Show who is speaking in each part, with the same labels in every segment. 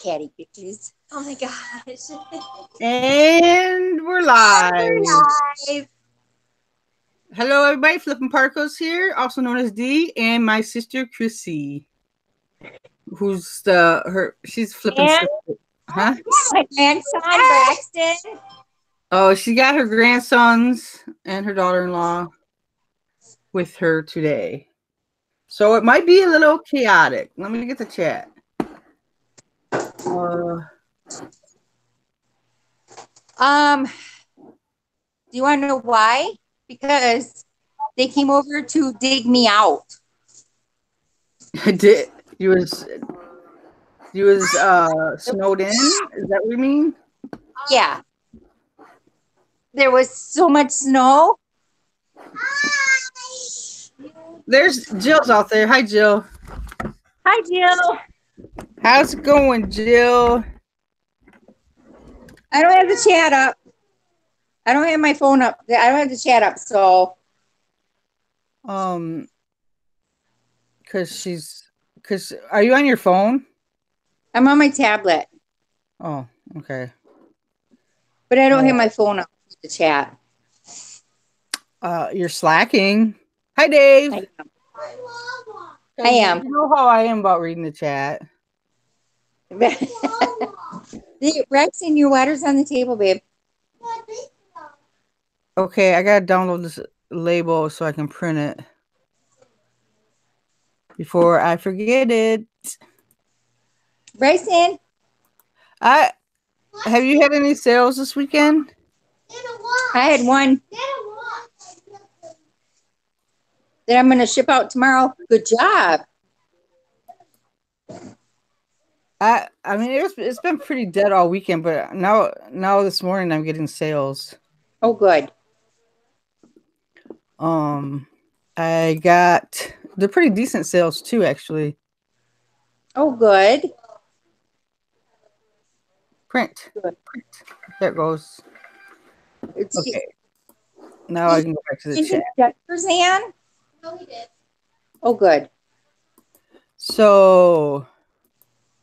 Speaker 1: catty pictures. Oh my gosh.
Speaker 2: And we're live.
Speaker 1: We're live.
Speaker 2: Hello, everybody. Flippin'Particles here, also known as D, and my sister Chrissy, who's she's flipping.
Speaker 1: And
Speaker 2: Huh?
Speaker 1: my grandson Braxton.
Speaker 2: Oh, she got her grandsons and her daughter-in-law with her today, so it might be a little chaotic. Let me get the chat.
Speaker 1: Do you want to know why? Because they came over to dig me out.
Speaker 2: Did you was snowed in? Is that what you mean?
Speaker 1: Yeah. There was so much snow.
Speaker 2: There's Jill's out there. Hi, Jill.
Speaker 1: Hi, Jill.
Speaker 2: How's it going, Jill?
Speaker 1: I don't have the chat up. I don't have my phone up. I don't have the chat up, so.
Speaker 2: Cause are you on your phone?
Speaker 1: I'm on my tablet.
Speaker 2: Oh, okay.
Speaker 1: But I don't have my phone up for the chat.
Speaker 2: You're slacking. Hi, Dave.
Speaker 1: I am.
Speaker 2: You know how I am about reading the chat.
Speaker 1: Braxton, your water's on the table, babe.
Speaker 2: Okay, I gotta download this label so I can print it before I forget it.
Speaker 1: Bryson,
Speaker 2: have you had any sales this weekend?
Speaker 1: I had one that I'm going to ship out tomorrow. Good job.
Speaker 2: I mean it's been pretty dead all weekend, but now this morning I'm getting sales.
Speaker 1: Oh, good.
Speaker 2: They're pretty decent sales too, actually.
Speaker 1: Oh, good.
Speaker 2: Print.
Speaker 1: Good.
Speaker 2: There it goes. Okay. Now I can go back to the chat.
Speaker 1: Jennifer's hand? No, he did. Oh, good.
Speaker 2: So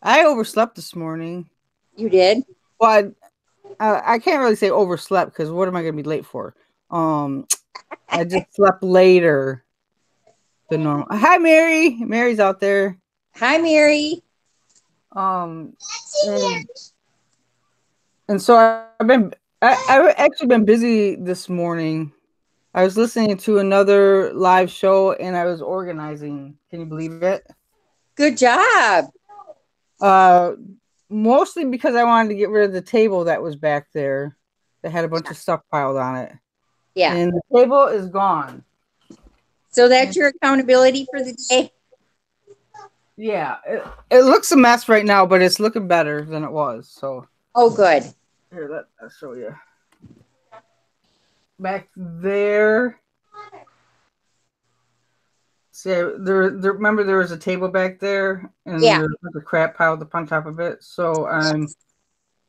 Speaker 2: I overslept this morning.
Speaker 1: You did?
Speaker 2: Well, I can't really say overslept because what am I going to be late for? I just slept later than normal. Hi, Mary. Mary's out there.
Speaker 1: Hi, Mary.
Speaker 2: And so I've actually been busy this morning. I was listening to another live show and I was organizing. Can you believe it?
Speaker 1: Good job.
Speaker 2: Mostly because I wanted to get rid of the table that was back there that had a bunch of stuff piled on it.
Speaker 1: Yeah.
Speaker 2: And the table is gone.
Speaker 1: So that's your accountability for the day?
Speaker 2: Yeah. It looks a mess right now, but it's looking better than it was. So.
Speaker 1: Oh, good.
Speaker 2: Here, I'll show you. Back there. See, remember there was a table back there, and
Speaker 1: yeah,
Speaker 2: there's a crap piled up on top of it. So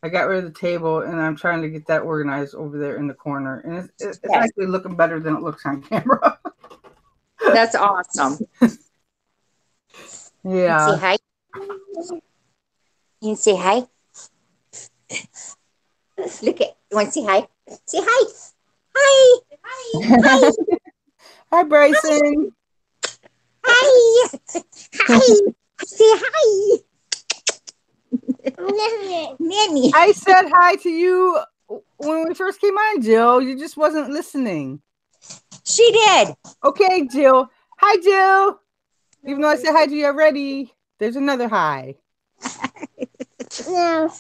Speaker 2: I got rid of the table, and I'm trying to get that organized over there in the corner, and it's actually looking better than it looks on camera.
Speaker 1: That's awesome.
Speaker 2: Yeah.
Speaker 1: Say hi. You say hi. Look at. You want to say hi? Say hi. Hi. Hi.
Speaker 2: Hi, Bryson.
Speaker 1: Hi. Hi. Say hi. Nanny.
Speaker 2: I said hi to you when we first came on, Jill. You just wasn't listening.
Speaker 1: She did.
Speaker 2: Okay, Jill. Hi, Jill. Even though I said hi to you already, there's another hi.
Speaker 1: No.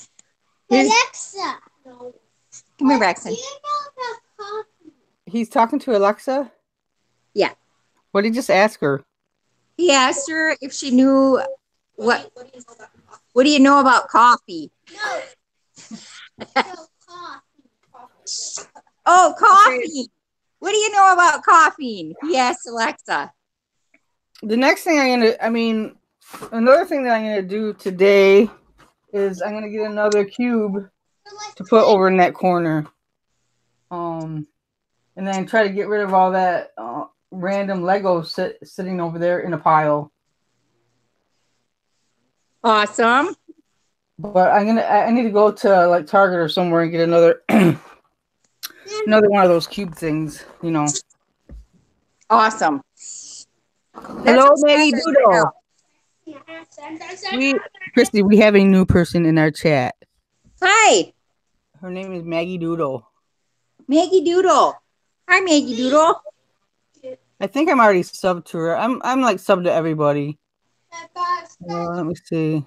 Speaker 1: Alexa. No. Come here, Braxton.
Speaker 2: He's talking to Alexa?
Speaker 1: Yeah.
Speaker 2: What did he just ask her?
Speaker 1: He asked her if she knew what do you know about coffee? No. Oh, coffee. What do you know about coffee? Yes, Alexa.
Speaker 2: The next thing another thing that I'm going to do today is I'm going to get another cube to put over in that corner. And then try to get rid of all that random Lego sitting over there in a pile.
Speaker 1: Awesome.
Speaker 2: But I need to go to like Target or somewhere and get another another one of those cube things, you know.
Speaker 1: Awesome. That's
Speaker 2: Hello,
Speaker 1: what
Speaker 2: Maggie
Speaker 1: Skylar's right
Speaker 2: Doodle. Christy, we have a new person in our chat.
Speaker 1: Hi,
Speaker 2: Her name is Maggie Doodle.
Speaker 1: Maggie Doodle. Hi, Maggie Doodle.
Speaker 2: I think I'm already subbed to her. I'm like subbed to everybody. Let me see.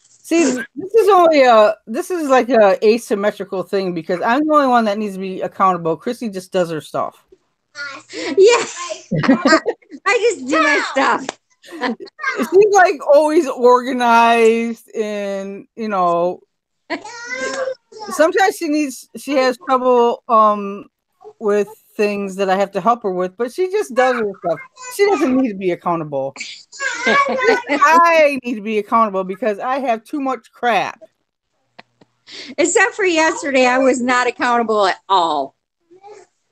Speaker 2: See, this is like a asymmetrical thing because I'm the only one that needs to be accountable. Chrissy just does her stuff.
Speaker 1: Yeah, I just do my stuff.
Speaker 2: She's like always organized, and you know, sometimes she has trouble with things that I have to help her with, but she just does her stuff. She doesn't need to be accountable. I need to be accountable because I have too much crap.
Speaker 1: Except for yesterday, I was not accountable at all.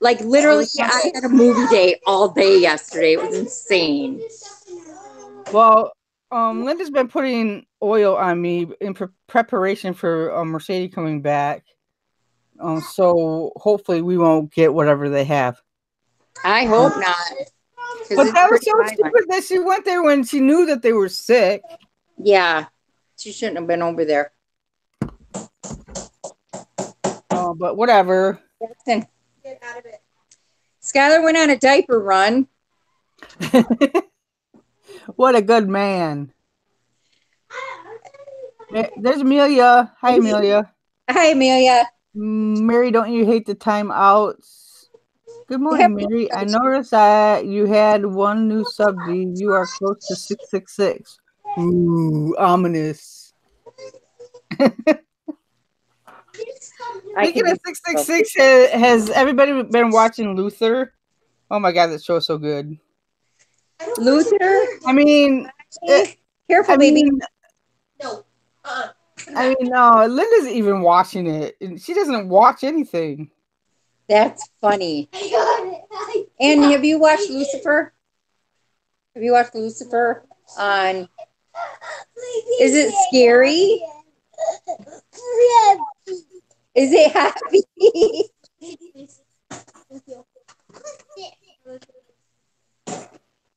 Speaker 1: Like literally, I had a movie day all day yesterday. It was insane.
Speaker 2: Well, Linda's been putting oil on me in preparation for Mercedes coming back. So hopefully we won't get whatever they have.
Speaker 1: I hope not.
Speaker 2: But that was so stupid that she went there when she knew that they were sick.
Speaker 1: Yeah, she shouldn't have been over there.
Speaker 2: But whatever.
Speaker 1: Get out of it. Skylar went on a diaper run.
Speaker 2: What a good man. There's Amelia. Hi, Amelia.
Speaker 1: Hi, Amelia.
Speaker 2: Mary, don't you hate the timeouts? Good morning, Mary. I noticed that you had one new subdy. You are close to 666. Ooh, ominous. Speaking of 666, has everybody been watching Luther? Oh my God, that show is so good.
Speaker 1: Luther?
Speaker 2: I mean,
Speaker 1: careful, baby.
Speaker 2: No. No, Linda's even watching it. She doesn't watch anything.
Speaker 1: That's funny. And have you watched Lucifer? Have you watched Lucifer on? Is it scary? Is it happy?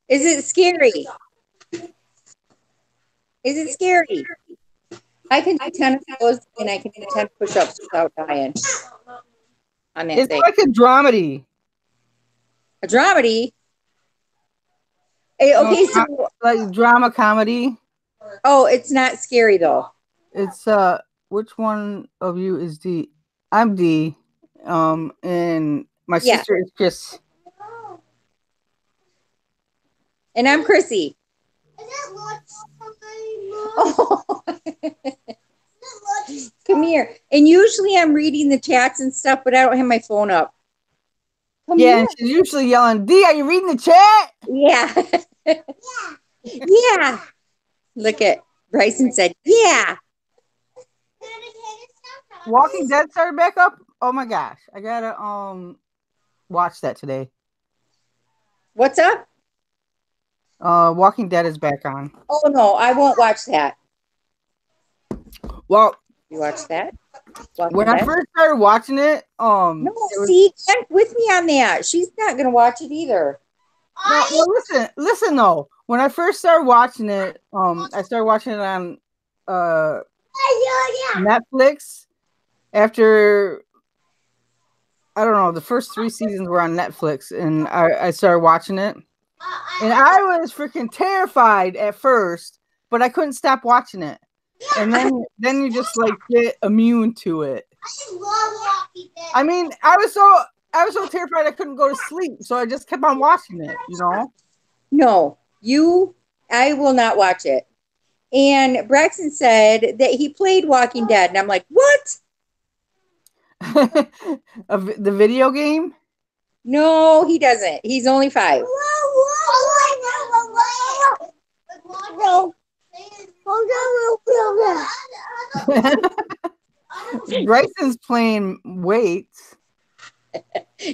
Speaker 1: Is it scary? Is it scary? I can do 10 of those and I can do 10 push-ups without dying. On that
Speaker 2: it's
Speaker 1: thing.
Speaker 2: like a dramedy.
Speaker 1: A dramedy? Okay, so
Speaker 2: like drama comedy.
Speaker 1: Oh, it's not scary though.
Speaker 2: It's which one of you is D? I'm D. And my sister is Chris.
Speaker 1: And I'm Chrissy. Oh. Come here. And usually I'm reading the chats and stuff, but I don't have my phone up.
Speaker 2: Come here. And she's usually yelling, D, are you reading the chat?
Speaker 1: Yeah. Yeah. Look at Bryson said, yeah.
Speaker 2: Walking Dead started back up. Oh my gosh. I gotta watch that today.
Speaker 1: What's up?
Speaker 2: Walking Dead is back on.
Speaker 1: Oh no, I won't watch that.
Speaker 2: Well,
Speaker 1: you watch that?
Speaker 2: When I first started watching it,
Speaker 1: no, see, Jen with me on that. She's not gonna watch it either.
Speaker 2: No, listen though. When I first started watching it, I started watching it on Netflix. After I don't know, the first 3 seasons were on Netflix, and I started watching it, and I was freaking terrified at first, but I couldn't stop watching it. And then you just like get immune to it. I mean, I was so terrified I couldn't go to sleep, so I just kept on watching it, you know?
Speaker 1: No, I will not watch it. And Braxton said that he played Walking Dead, and I'm like, what?
Speaker 2: The video game?
Speaker 1: No, he doesn't. He's only 5.
Speaker 2: Bryson's playing weights.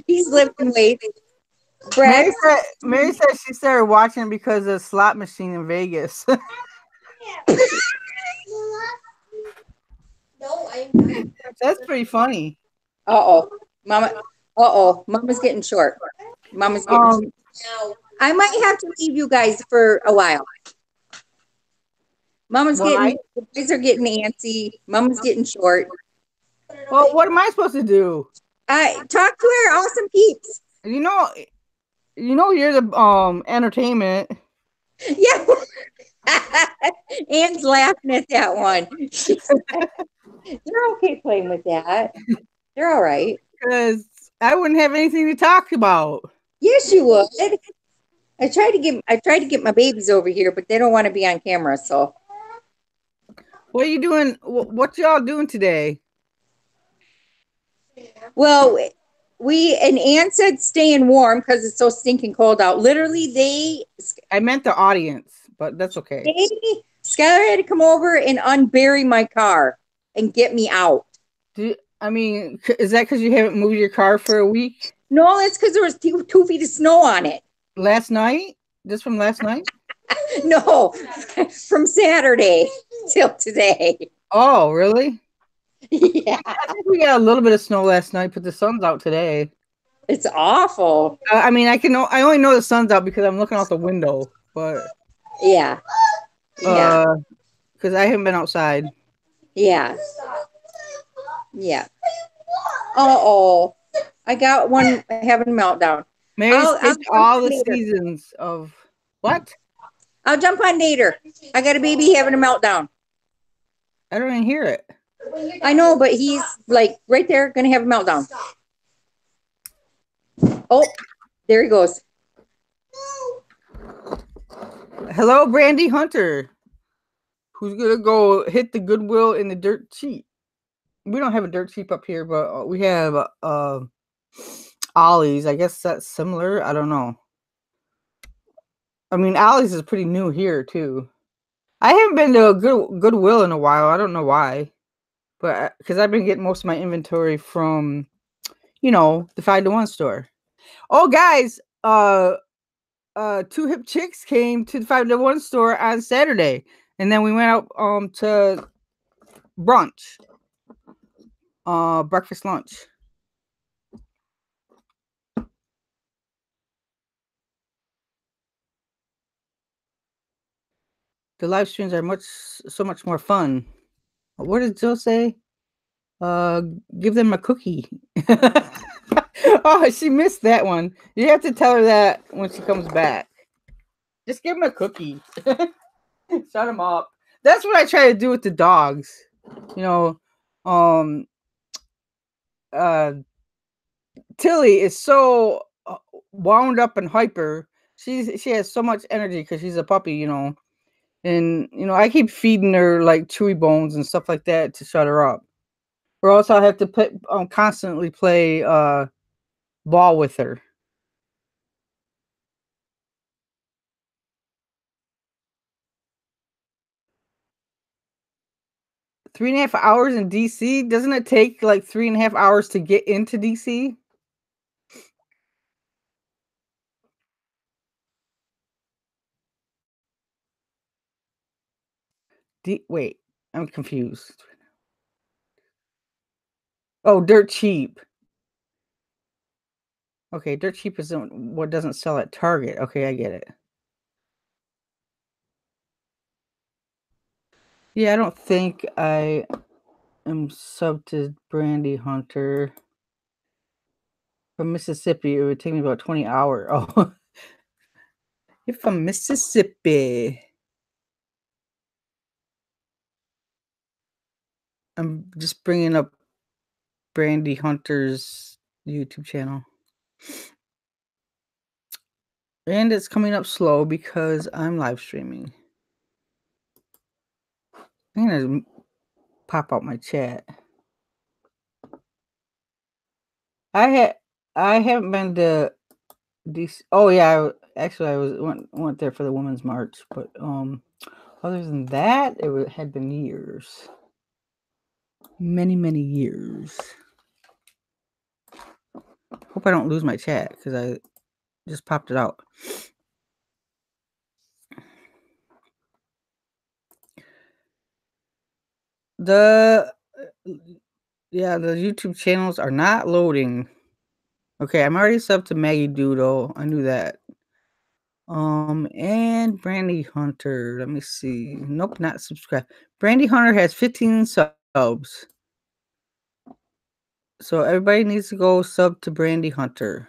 Speaker 1: He's lifting weights. Brad.
Speaker 2: Mary said she started watching because of slot machine in Vegas. That's pretty funny.
Speaker 1: Uh-oh. Mama. Uh-oh. Mama's getting short. Mama's getting short. I might have to leave you guys for a while. Mama's
Speaker 2: Why?
Speaker 1: getting, the boys are getting antsy. Mama's getting short.
Speaker 2: Well, what am I supposed to do?
Speaker 1: Talk to her, awesome peeps.
Speaker 2: You know, you're the entertainment.
Speaker 1: Yeah. Anne's laughing at that one. They're okay playing with that. They're all right.
Speaker 2: Because I wouldn't have anything to talk about.
Speaker 1: Yes, you would. I tried to get my babies over here, but they don't want to be on camera. So,
Speaker 2: What are you doing? What y'all doing today?
Speaker 1: well, and Ann said staying warm because it's so stinking cold out. Literally,
Speaker 2: I meant the audience, but that's okay.
Speaker 1: Skylar had to come over and unbury my car and get me out.
Speaker 2: I mean, is that because you haven't moved your car for a week?
Speaker 1: No, it's because there was 2 feet of snow on it.
Speaker 2: Last night? Just from last night?
Speaker 1: No, from Saturday till today.
Speaker 2: Oh, really?
Speaker 1: Yeah.
Speaker 2: I think we got a little bit of snow last night, but the sun's out today.
Speaker 1: It's awful.
Speaker 2: I mean, I only know the sun's out because I'm looking out the window, but
Speaker 1: yeah,
Speaker 2: because I haven't been outside.
Speaker 1: Yeah. Oh, I got one having a meltdown.
Speaker 2: Mary's all the seasons of what?
Speaker 1: I'll jump on Nader. I got a baby having a meltdown.
Speaker 2: I don't even hear it.
Speaker 1: I know, but he's like right there, gonna have a meltdown. Oh, there he goes.
Speaker 2: Hello, Brandy Hunter. Who's gonna go hit the Goodwill in the dirt cheap? We don't have a dirt cheap up here, but we have Ollie's. I guess that's similar. I don't know. I mean, Ollie's is pretty new here too. I haven't been to a Goodwill in a while. I don't know why, but because I've been getting most of my inventory from, the 5-to-1 store. Oh, guys, 2 hip chicks came to the 5-to-1 store on Saturday, and then we went out to brunch, breakfast lunch. The live streams are so much more fun. What did Joe say? Give them a cookie. Oh, she missed that one. You have to tell her that when she comes back. Just give them a cookie. Shut them up. That's what I try to do with the dogs. Tilly is so wound up and hyper. She has so much energy because she's a puppy, and I keep feeding her like chewy bones and stuff like that to shut her up. Or else I'll have to constantly play ball with her. Three and a half hours in DC? Doesn't it take like 3.5 hours to get into DC? Wait, I'm confused. Oh, Dirt Cheap. Okay, Dirt Cheap is what doesn't sell at Target. Okay, I get it. Yeah, I don't think I am subbed to Brandy Hunter. From Mississippi, it would take me about 20 hours. Oh, you're from Mississippi. I'm just bringing up Brandy Hunter's YouTube channel. And it's coming up slow because I'm live streaming. I'm going to pop out my chat. I haven't been to DC. Oh yeah, I went there for the Women's March, but other than that, had been years. Many years. Hope I don't lose my chat because Just popped it out. The YouTube channels are not loading. Okay, I'm already subbed to Maggie Doodle. I knew that. And Brandy Hunter. Let me see. Nope, not subscribed. Brandy Hunter has 15 subs. So everybody needs to go sub to Brandy Hunter.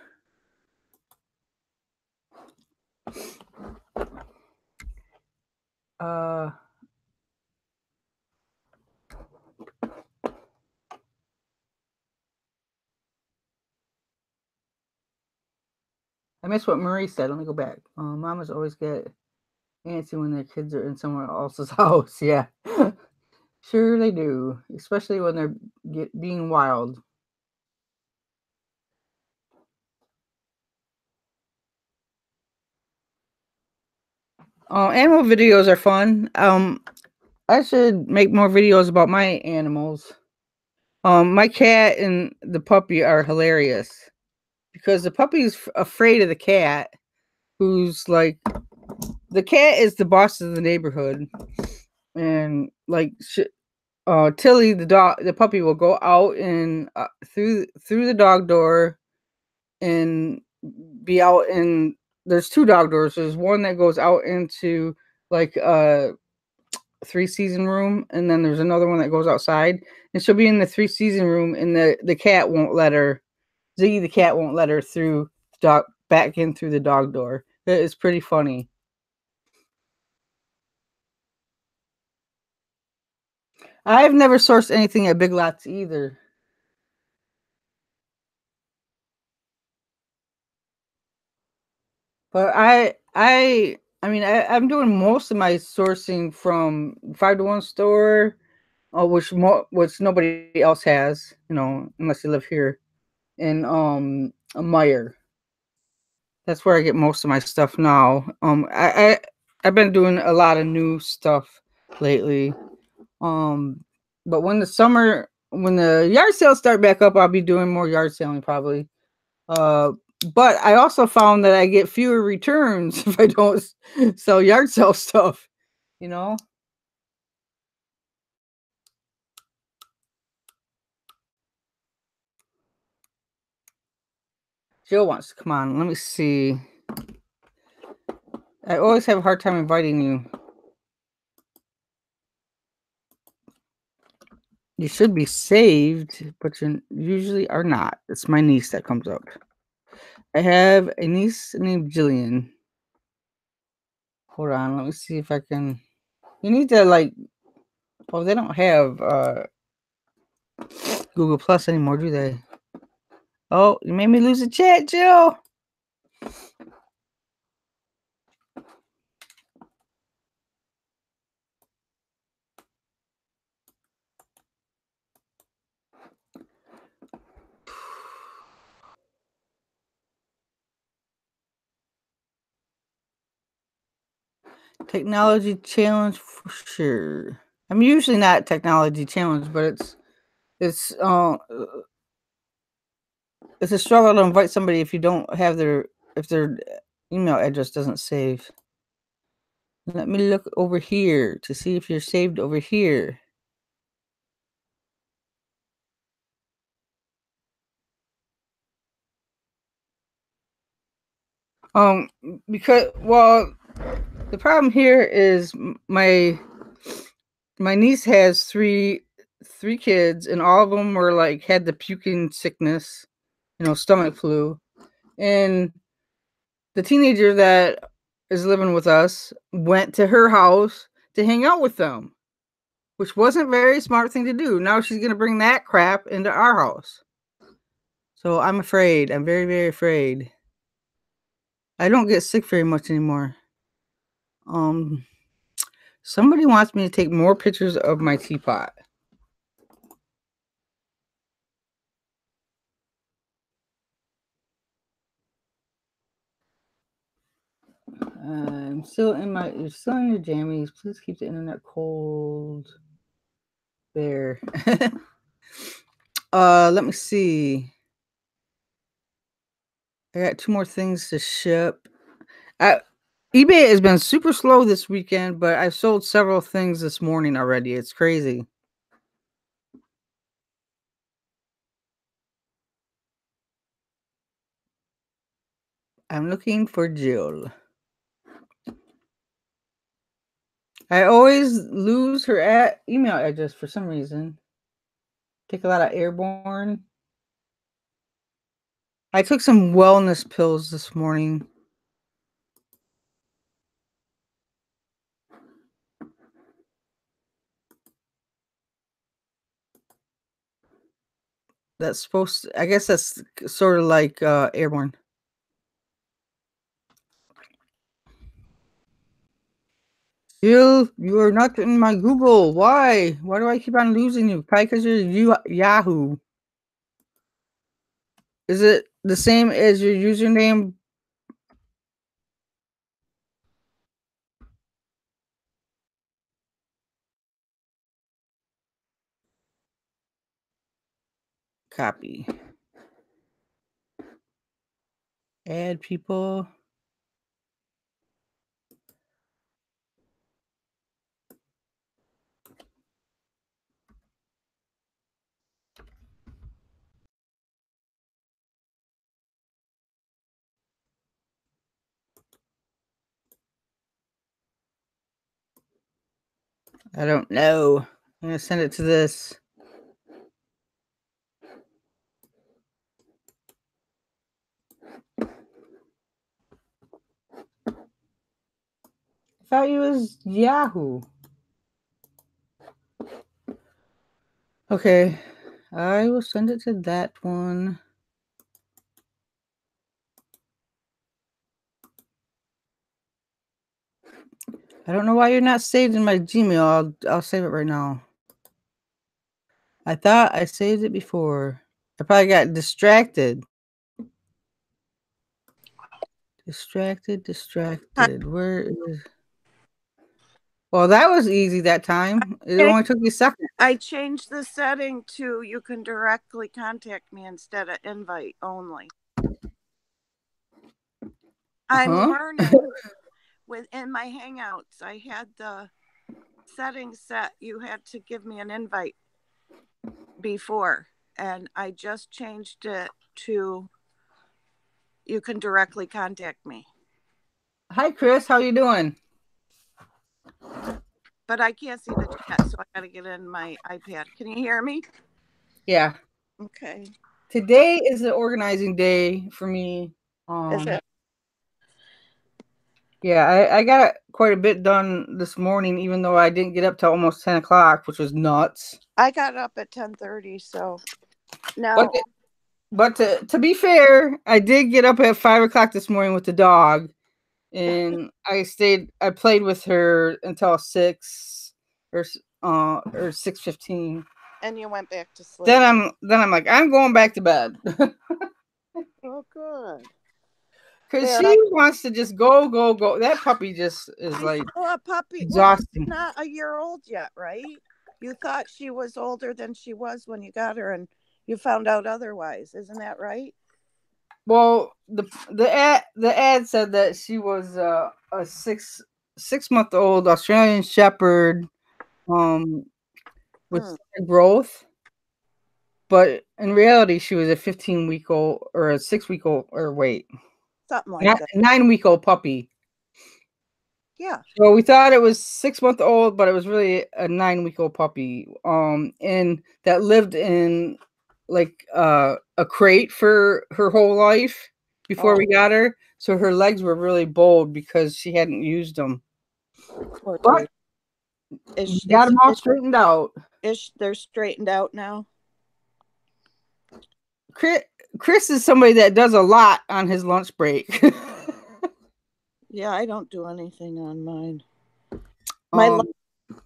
Speaker 2: I missed what Marie said. Let me go back. Mamas always get antsy when their kids are in someone else's house. Yeah. Sure they do. Especially when they're being wild. Animal videos are fun. I should make more videos about my animals. My cat and the puppy are hilarious because the puppy's afraid of the cat, who's like, the cat is the boss of the neighborhood, and like Tilly, the puppy will go out and through the dog door and be out in. There's two dog doors. There's one that goes out into like 3-season room, and then there's another one that goes outside, and she'll be in the 3-season room, and the cat won't let her. Ziggy the cat won't let her through back in through the dog door. It's pretty funny. I've never sourced anything at Big Lots either. But I'm doing most of my sourcing from 5-to-1 store, which nobody else has, unless you live here, and a Meyer. That's where I get most of my stuff now. I've been doing a lot of new stuff lately. But when the yard sales start back up, I'll be doing more yard selling probably. But I also found that I get fewer returns if I don't sell yard sale stuff, Jill wants to come on. Let me see. I always have a hard time inviting you. You should be saved, but you usually are not. It's my niece that comes up. I have a niece named Jillian. Hold on, let me see if I can. You need to they don't have Google Plus anymore, do they? Oh, you made me lose the chat, Jill. Technology challenge for sure. I'm usually not technology challenged, but it's a struggle to invite somebody if you don't have if their email address doesn't save. Let me look over here to see if you're saved over here. Because the problem here is my niece has three kids, and all of them were had the puking sickness, stomach flu, and the teenager that is living with us went to her house to hang out with them, which wasn't a very smart thing to do. Now she's going to bring that crap into our house. So I'm afraid. I'm very, very afraid. I don't get sick very much anymore. Somebody wants me to take more pictures of my teapot. You're still in your jammies. Please keep the internet cold. There. Let me see. I got 2 more things to ship. eBay has been super slow this weekend, but I've sold several things this morning already. It's crazy. I'm looking for Jill. I always lose her email address for some reason. Take a lot of airborne. I took some wellness pills this morning. That's supposed to, I guess that's sort of like airborne. Jill, you are not in my Google. Why? Why do I keep on losing you? Probably because you're Yahoo. Is it the same as your username? Copy. Add people. I don't know. I'm going to send it to this. I thought it was Yahoo. Okay. I will send it to that one. I don't know why you're not saved in my Gmail. I'll save it right now. I thought I saved it before. I probably got distracted. Distracted. Where is... Well, that was easy that time. It only took me a second.
Speaker 3: I changed the setting to you can directly contact me instead of invite only. I'm learning within my Hangouts. I had the settings set. You had to give me an invite before, and I just changed it to you can directly contact me.
Speaker 2: Hi, Chris. How you doing?
Speaker 3: But I can't see the chat, so I got to get in my iPad. Can you hear me?
Speaker 2: Yeah.
Speaker 3: Okay.
Speaker 2: Today is the organizing day for me.
Speaker 3: Is it?
Speaker 2: Yeah, I got quite a bit done this morning, even though I didn't get up till almost 10 o'clock, which was nuts.
Speaker 3: I got up at 10:30, so now.
Speaker 2: But to be fair, I did get up at 5 o'clock this morning with the dog, and I played with her until 6 or 6:15.
Speaker 3: And you went back to sleep.
Speaker 2: Then I'm like, I'm going back to bed.
Speaker 3: Oh, good.
Speaker 2: Because she wants to just go. That puppy just is like
Speaker 3: a puppy.
Speaker 2: exhausting.
Speaker 3: Well, not a year old yet, right? You thought she was older than she was when you got her, and you found out otherwise. Isn't that right?
Speaker 2: Well, the ad said that she was a 6-month-old Australian Shepherd, with growth. But in reality, she was a 15-week-old or a 6-week-old, or wait,
Speaker 3: something like that.
Speaker 2: 9-week-old puppy.
Speaker 3: Yeah.
Speaker 2: So we thought it was 6-month-old, but it was really a 9-week-old puppy. And that lived in like a crate for her whole life before we got her. So her legs were really bold because she hadn't used them. But got them all straightened out.
Speaker 3: They're straightened out now?
Speaker 2: Chris is somebody that does a lot on his lunch break.
Speaker 3: Yeah, I don't do anything on mine. My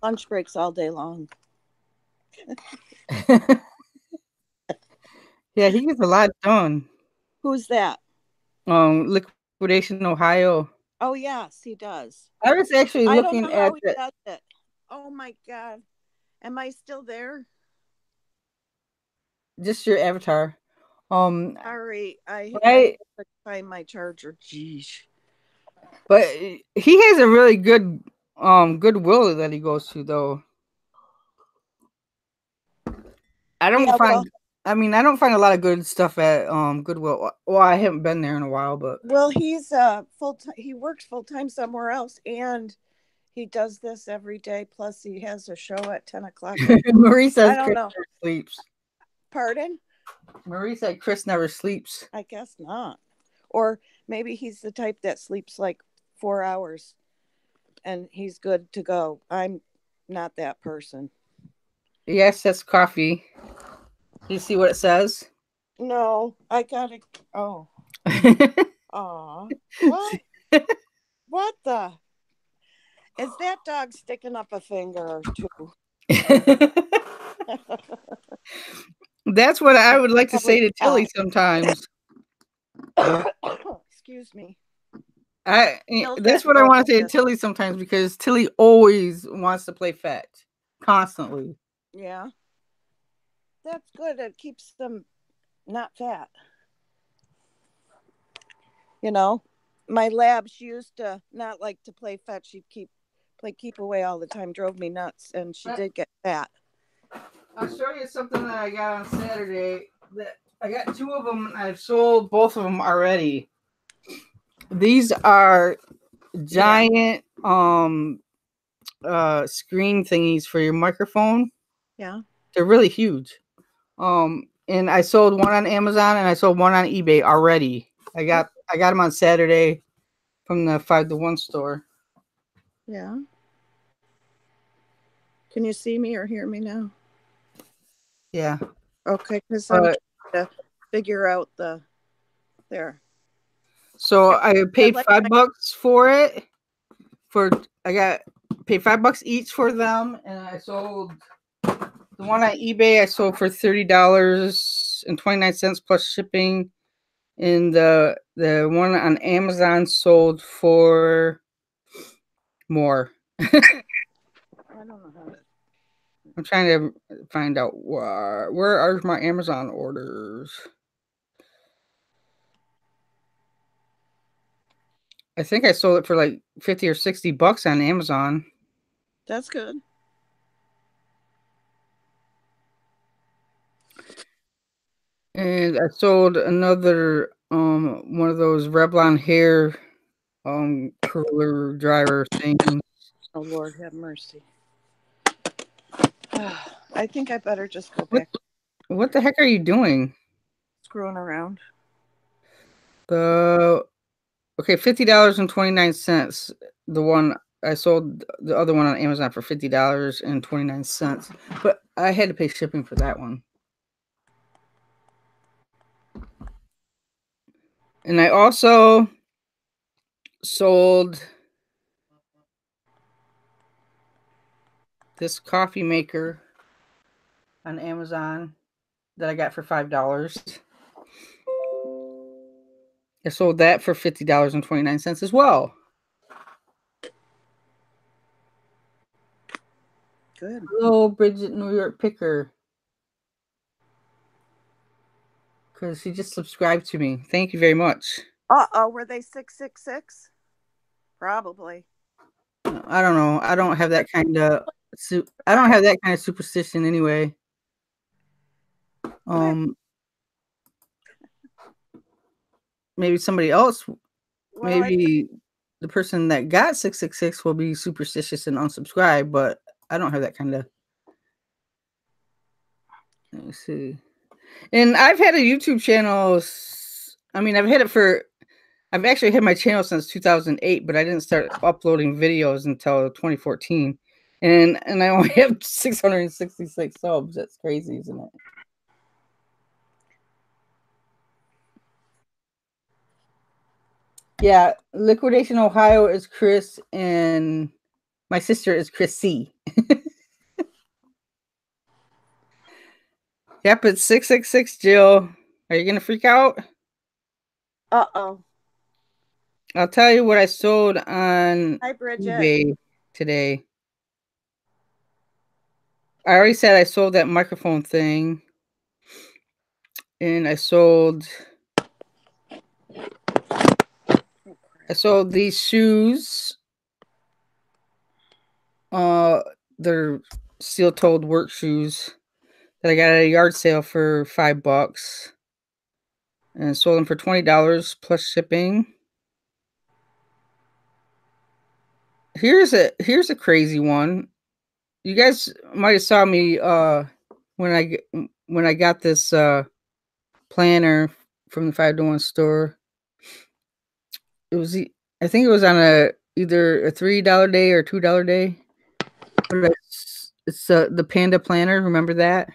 Speaker 3: lunch breaks all day long.
Speaker 2: Yeah, he gets a lot done.
Speaker 3: Who's that?
Speaker 2: Liquidation Ohio.
Speaker 3: Oh, yes, he does.
Speaker 2: I was actually looking
Speaker 3: I don't know how
Speaker 2: at
Speaker 3: he does it. Oh my God. Am I still there?
Speaker 2: Just your avatar.
Speaker 3: Sorry, I couldn't find my charger. Jeez.
Speaker 2: But he has a really good Goodwill that he goes to though. I don't find a lot of good stuff at Goodwill. Well, I haven't been there in a while, but
Speaker 3: he's he works full time somewhere else, and he does this every day. Plus, he has a show at 10 o'clock.
Speaker 2: Marie says
Speaker 3: I don't
Speaker 2: Chris
Speaker 3: know.
Speaker 2: never sleeps.
Speaker 3: Pardon?
Speaker 2: Marie said Chris never sleeps.
Speaker 3: I guess not. Or maybe he's the type that sleeps like 4 hours and he's good to go. I'm not that person.
Speaker 2: Yes, that's coffee. You see what it says?
Speaker 3: No, I gotta. Oh. Aw. What? What the? Is that dog sticking up a finger or two?
Speaker 2: That's what I would like to say to Tilly sometimes.
Speaker 3: Excuse me.
Speaker 2: That's what I want to say to Tilly sometimes because Tilly always wants to play fetch constantly.
Speaker 3: Yeah. That's good. It keeps them not fat. You know, my lab, she used to not like to play fetch. She'd keep away all the time, drove me nuts, and she did get fat.
Speaker 2: I'll show you something that I got on Saturday. That I got 2 of them. I've sold both of them already. These are giant screen thingies for your microphone.
Speaker 3: Yeah.
Speaker 2: They're really huge. And I sold one on Amazon and I sold one on eBay already. I got them on Saturday from the 5 to 1 store.
Speaker 3: Yeah. Can you see me or hear me now?
Speaker 2: Yeah.
Speaker 3: Okay, because I'm trying to figure out there.
Speaker 2: So I paid $5 for it. Paid $5 each for them, and I sold the one on eBay. I sold for $30.29 plus shipping, and the one on Amazon sold for more.
Speaker 3: I don't know how to.
Speaker 2: I'm trying to find out where are my Amazon orders. I think I sold it for like $50 or $60 on Amazon.
Speaker 3: That's good.
Speaker 2: And I sold another one of those Revlon hair curler dryer things.
Speaker 3: Oh Lord, have mercy. I think I better just go back.
Speaker 2: What the heck are you doing?
Speaker 3: Screwing around.
Speaker 2: Okay, $50.29. The one I sold the other one on Amazon for $50.29, but I had to pay shipping for that one. And I also sold this coffee maker on Amazon that I got for $5. I sold that for $50.29 as well.
Speaker 3: Good.
Speaker 2: Hello, Bridget, New York Picker. Because she just subscribed to me. Thank you very much.
Speaker 3: Were they 666? Probably.
Speaker 2: I don't know. I don't have that kind of superstition anyway. Maybe somebody else. Maybe the person that got 666 will be superstitious and unsubscribe, but I don't have that kind of. Let me see. And I've had a YouTube channel. I mean, I've actually had my channel since 2008, but I didn't start uploading videos until 2014. And I only have 666 subs. That's crazy, isn't it? Yeah, Liquidation Ohio is Chris, and my sister is Chris C. Yep, it's 666, Jill. Are you going to freak out?
Speaker 3: Uh-oh.
Speaker 2: I'll tell you what I sold on
Speaker 3: Bridget.
Speaker 2: eBay today. I already said I sold that microphone thing. and I sold these shoes. They're steel-toed work shoes that I got at a yard sale for $5, and sold them for $20 plus shipping. Here's a crazy one. You guys might have saw me when I got this planner from the 5-to-1 store. It was I think it was on either a $3 day or $2 day. But it's the Panda planner. Remember that?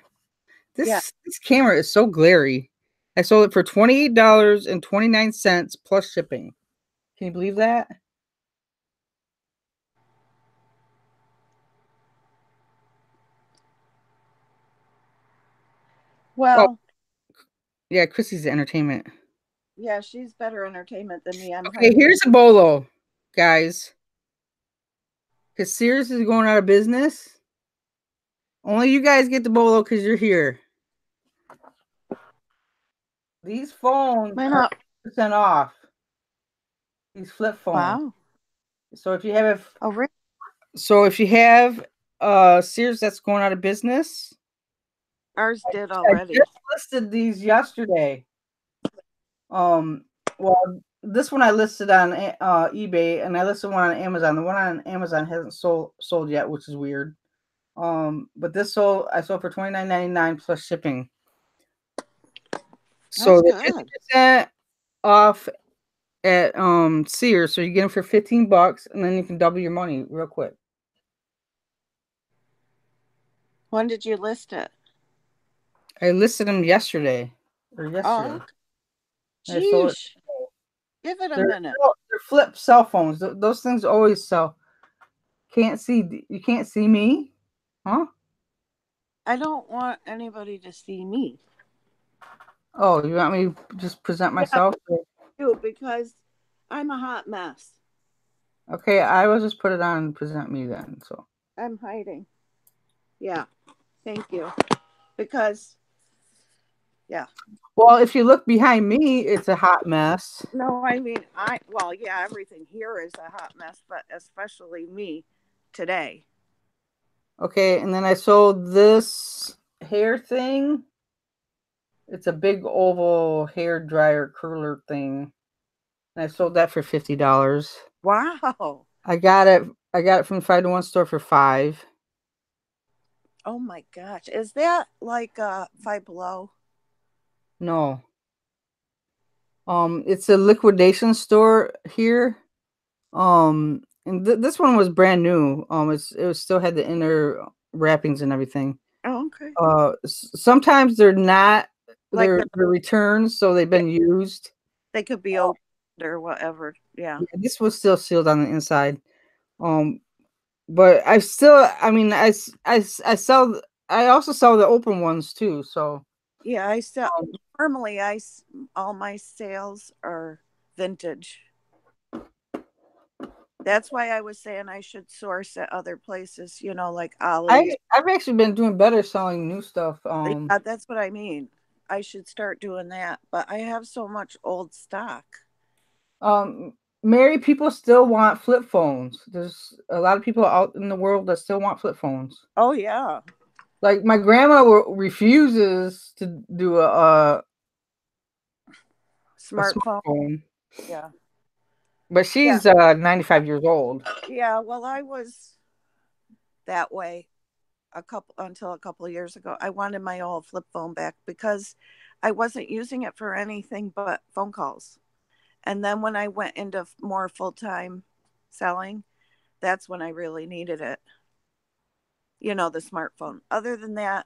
Speaker 2: This camera is so glary. I sold it for $28.29 plus shipping. Can you believe that?
Speaker 3: Well,
Speaker 2: yeah, Chrissy's entertainment.
Speaker 3: Yeah, she's better entertainment than me.
Speaker 2: Okay, here's a bolo, guys. Because Sears is going out of business. Only you guys get the bolo because you're here. These phones are 10% off. These flip phones.
Speaker 3: Wow.
Speaker 2: So if you have Sears that's going out of business.
Speaker 3: Ours did already.
Speaker 2: I just listed these yesterday. Well, this one I listed on eBay, and I listed one on Amazon. The one on Amazon hasn't sold yet, which is weird. But this I sold for $29.99 plus shipping. So the 50% off at Sears, so you get them for $15, and then you can double your money real quick.
Speaker 3: When did you list it?
Speaker 2: I listed them yesterday.
Speaker 3: Oh, geez. Give it a minute.
Speaker 2: They're flip cell phones. Those things always sell. You can't see me? Huh?
Speaker 3: I don't want anybody to see me.
Speaker 2: Oh, you want me to just present myself?
Speaker 3: Yeah, I do, because I'm a hot mess.
Speaker 2: Okay, I will just put it on and present me then. So
Speaker 3: I'm hiding. Yeah. Thank you. Because
Speaker 2: well, if you look behind me, it's a hot mess.
Speaker 3: No, I mean, everything here is a hot mess, but especially me today.
Speaker 2: Okay, and then I sold this hair thing. It's a big oval hair dryer curler thing. And I sold that for $50.
Speaker 3: Wow.
Speaker 2: I got it from the 5-to-1 store for $5.
Speaker 3: Oh my gosh. Is that like Five Below?
Speaker 2: No. It's a liquidation store here. And this one was brand new. It still had the inner wrappings and everything.
Speaker 3: Oh, okay.
Speaker 2: Sometimes they're not. They're returns, so they've been used.
Speaker 3: They could be opened or whatever. Yeah.
Speaker 2: This was still sealed on the inside. But I still. I mean, I sell. I also sell the open ones too. So.
Speaker 3: Yeah, I sell. Normally, all my sales are vintage. That's why I was saying I should source at other places, like Ollie's.
Speaker 2: I've actually been doing better selling new stuff.
Speaker 3: Yeah, that's what I mean. I should start doing that, but I have so much old stock.
Speaker 2: Mary, people still want flip phones. There's a lot of people out in the world that still want flip phones.
Speaker 3: Oh yeah.
Speaker 2: Like my grandma refuses to do a smartphone.
Speaker 3: Yeah.
Speaker 2: But she's 95 years old.
Speaker 3: Yeah, well, I was that way until a couple of years ago. I wanted my old flip phone back because I wasn't using it for anything but phone calls. And then when I went into more full-time selling, that's when I really needed it. The smartphone. Other than that,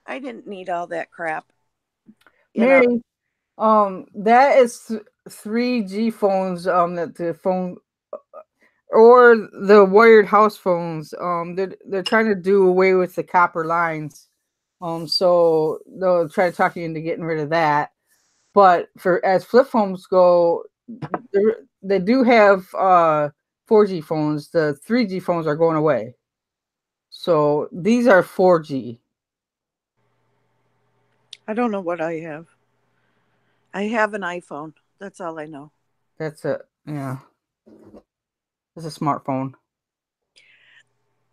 Speaker 3: I didn't need all that crap.
Speaker 2: Mary, that is 3G phones. That the phone or the wired house phones. They're trying to do away with the copper lines. So they'll try to talk you into getting rid of that. But as flip phones go, they do have 4G phones. The 3G phones are going away. So these are 4G.
Speaker 3: I don't know what I have. I have an iPhone. That's all I know.
Speaker 2: That's a yeah. It's a smartphone.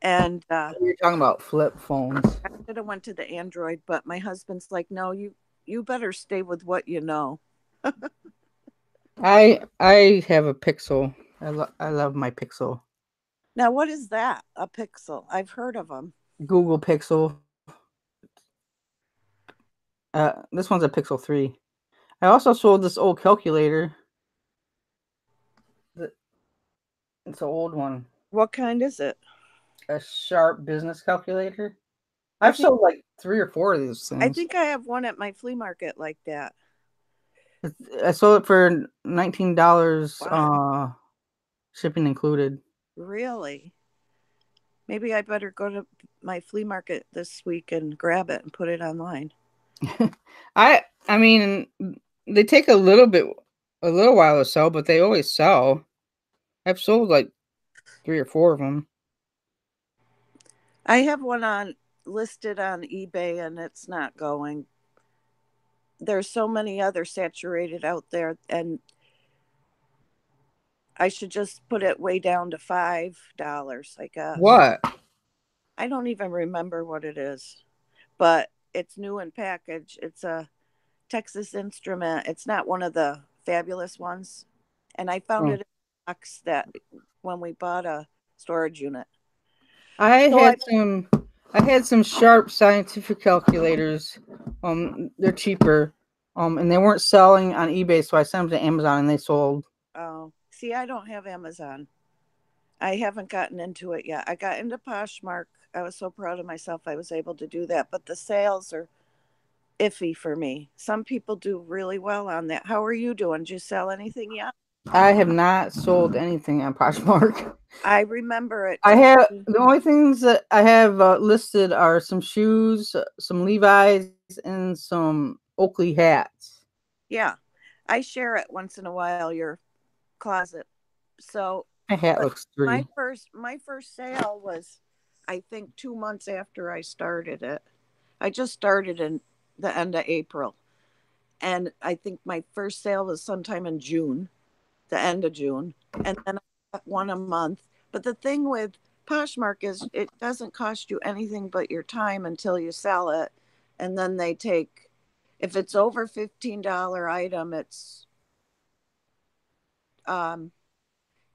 Speaker 3: And
Speaker 2: You're talking about flip phones.
Speaker 3: I should have went to the Android, but my husband's like, no, you better stay with what you know.
Speaker 2: I have a Pixel. I love my Pixel.
Speaker 3: Now, what is that? A Pixel? I've heard of them.
Speaker 2: Google Pixel. This one's a Pixel 3. I also sold this old calculator. It's an old one.
Speaker 3: What kind is it?
Speaker 2: A Sharp business calculator. I've sold like 3 or 4 of these things.
Speaker 3: I think I have one at my flea market like that.
Speaker 2: I sold it for $19,
Speaker 3: Wow.
Speaker 2: shipping included.
Speaker 3: Really? Maybe I better go to my flea market this week and grab it and put it online.
Speaker 2: I mean, they take a little while to sell, but they always sell. I've sold like 3 or 4 of them.
Speaker 3: I have one listed on eBay and it's not going. There's so many other saturated out there, and I should just put it way down to $5, I guess.
Speaker 2: What?
Speaker 3: I don't even remember what it is, but it's new in package. It's a Texas Instrument. It's not one of the fabulous ones. And I found it in a box that when we bought a storage unit.
Speaker 2: I had some Sharp scientific calculators. They're cheaper. And they weren't selling on eBay, so I sent them to Amazon and they sold.
Speaker 3: Oh, see, I don't have Amazon. I haven't gotten into it yet. I got into Poshmark. I was so proud of myself I was able to do that, but the sales are iffy for me. Some people do really well on that. How are you doing? Did you sell anything yet?
Speaker 2: I have not sold anything on Poshmark.
Speaker 3: I remember it.
Speaker 2: I have the only things that I have listed are some shoes, some Levi's, and some Oakley hats.
Speaker 3: Yeah, I share it once in a while, your closet. So
Speaker 2: my hat looks pretty.
Speaker 3: My first sale was, I think, 2 months after I started it. I just started in the end of April, and I think my first sale was sometime in June, the end of June, and then I got one a month. But the thing with Poshmark is it doesn't cost you anything but your time until you sell it, and then they take, if it's over $15 item, it's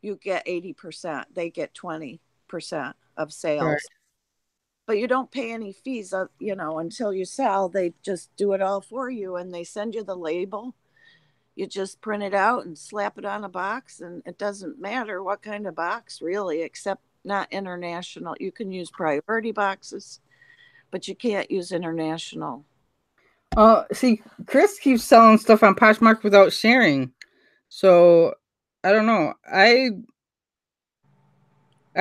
Speaker 3: you get 80%. They get 20% of sales. Right. But you don't pay any fees, until you sell. They just do it all for you, and they send you the label. You just print it out and slap it on a box, and it doesn't matter what kind of box, really, except not international. You can use priority boxes, but you can't use international.
Speaker 2: See, Chris keeps selling stuff on Poshmark without sharing. So, I don't know. I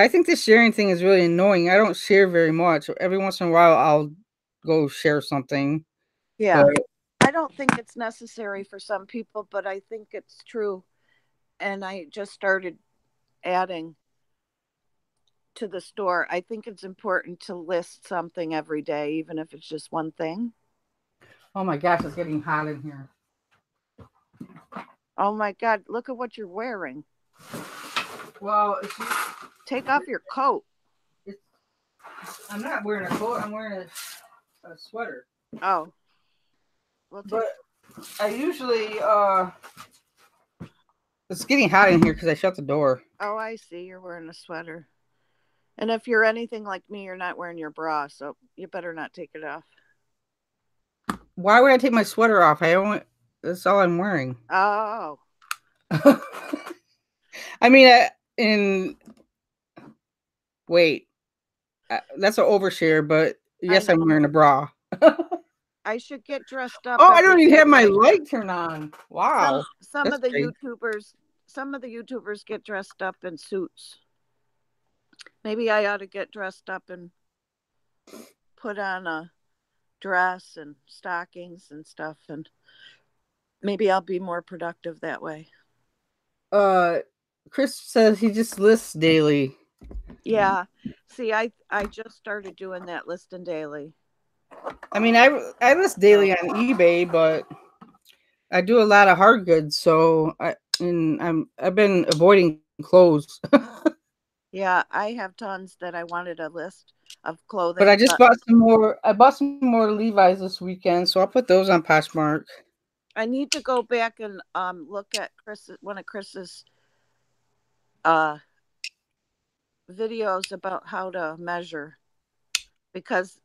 Speaker 2: think the sharing thing is really annoying. I don't share very much. Every once in a while, I'll go share something.
Speaker 3: Yeah. But I don't think it's necessary for some people, but I think it's true. And I just started adding to the store. I think it's important to list something every day, even if it's just one thing.
Speaker 2: Oh my gosh, it's getting hot in here.
Speaker 3: Oh my God, look at what you're wearing.
Speaker 2: Well,
Speaker 3: take off your coat.
Speaker 2: I'm not wearing a coat. I'm wearing a sweater.
Speaker 3: Oh.
Speaker 2: But I usually, it's getting hot in here because I shut the door.
Speaker 3: Oh, I see. You're wearing a sweater. And if you're anything like me, you're not wearing your bra, so you better not take it off.
Speaker 2: Why would I take my sweater off? That's all I'm wearing.
Speaker 3: Oh.
Speaker 2: I mean, wait, that's an overshare, but yes, I'm wearing a bra.
Speaker 3: I should get dressed up.
Speaker 2: Oh, I don't even have my light turned on. Wow.
Speaker 3: Some of the YouTubers get dressed up in suits. Maybe I ought to get dressed up and put on a dress and stockings and stuff, and maybe I'll be more productive that way.
Speaker 2: Chris says he just lists daily.
Speaker 3: Yeah. See, I just started doing that, listing daily.
Speaker 2: I mean, I list daily on eBay, but I do a lot of hard goods, so I've been avoiding clothes.
Speaker 3: Yeah, I have tons that I wanted a list of clothing.
Speaker 2: But I just bought some more. I bought some more Levi's this weekend, so I'll put those on Poshmark.
Speaker 3: I need to go back and look at one of Chris's videos about how to measure, because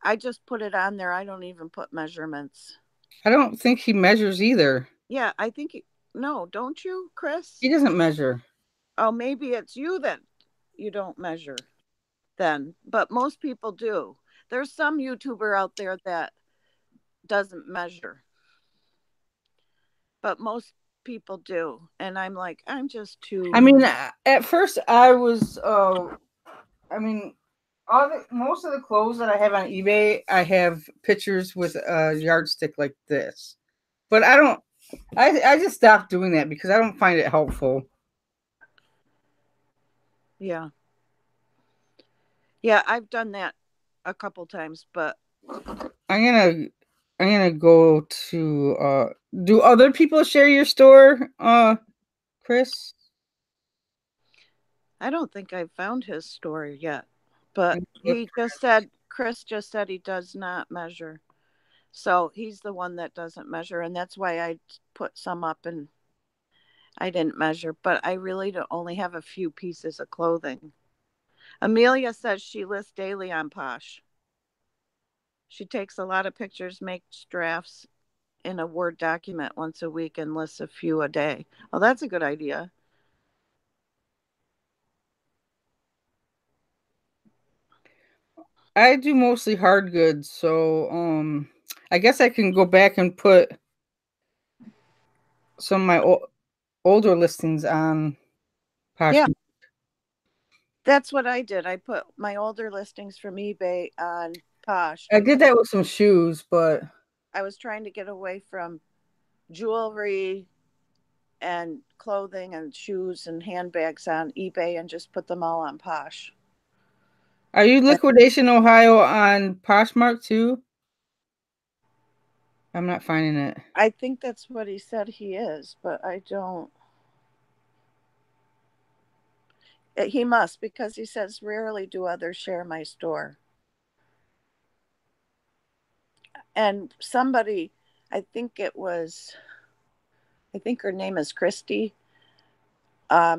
Speaker 3: I just put it on there. I don't even put measurements.
Speaker 2: I don't think he measures either.
Speaker 3: Yeah, I think no, don't you, Chris?
Speaker 2: He doesn't measure.
Speaker 3: Oh, maybe it's you that you don't measure then, but most people do. There's some YouTuber out there that doesn't measure, but most people do. And I'm like, I'm just too.
Speaker 2: I mean, at first I was. I mean, most of the clothes that I have on eBay, I have pictures with a yardstick like this. But I don't. I just stopped doing that because I don't find it helpful.
Speaker 3: Yeah. Yeah, I've done that a couple times, but
Speaker 2: I'm gonna go to do other people share your store, Chris?
Speaker 3: I don't think I've found his story yet. But Chris just said he does not measure. So he's the one that doesn't measure, and that's why I put some up and I didn't measure, but I really only have a few pieces of clothing. Amelia says she lists daily on Posh. She takes a lot of pictures, makes drafts in a Word document once a week, and lists a few a day. Oh, that's a good idea.
Speaker 2: I do mostly hard goods, so I guess I can go back and put some of my older listings on Posh.
Speaker 3: Yeah. That's what I did. I put my older listings from eBay on Posh.
Speaker 2: I did that with some shoes, but
Speaker 3: I was trying to get away from jewelry and clothing and shoes and handbags on eBay and just put them all on Posh.
Speaker 2: Are you Liquidation Ohio on Poshmark too? I'm not finding it.
Speaker 3: I think that's what he said he is, but I don't. He must, because he says, rarely do others share my store. And somebody, I think her name is Christy.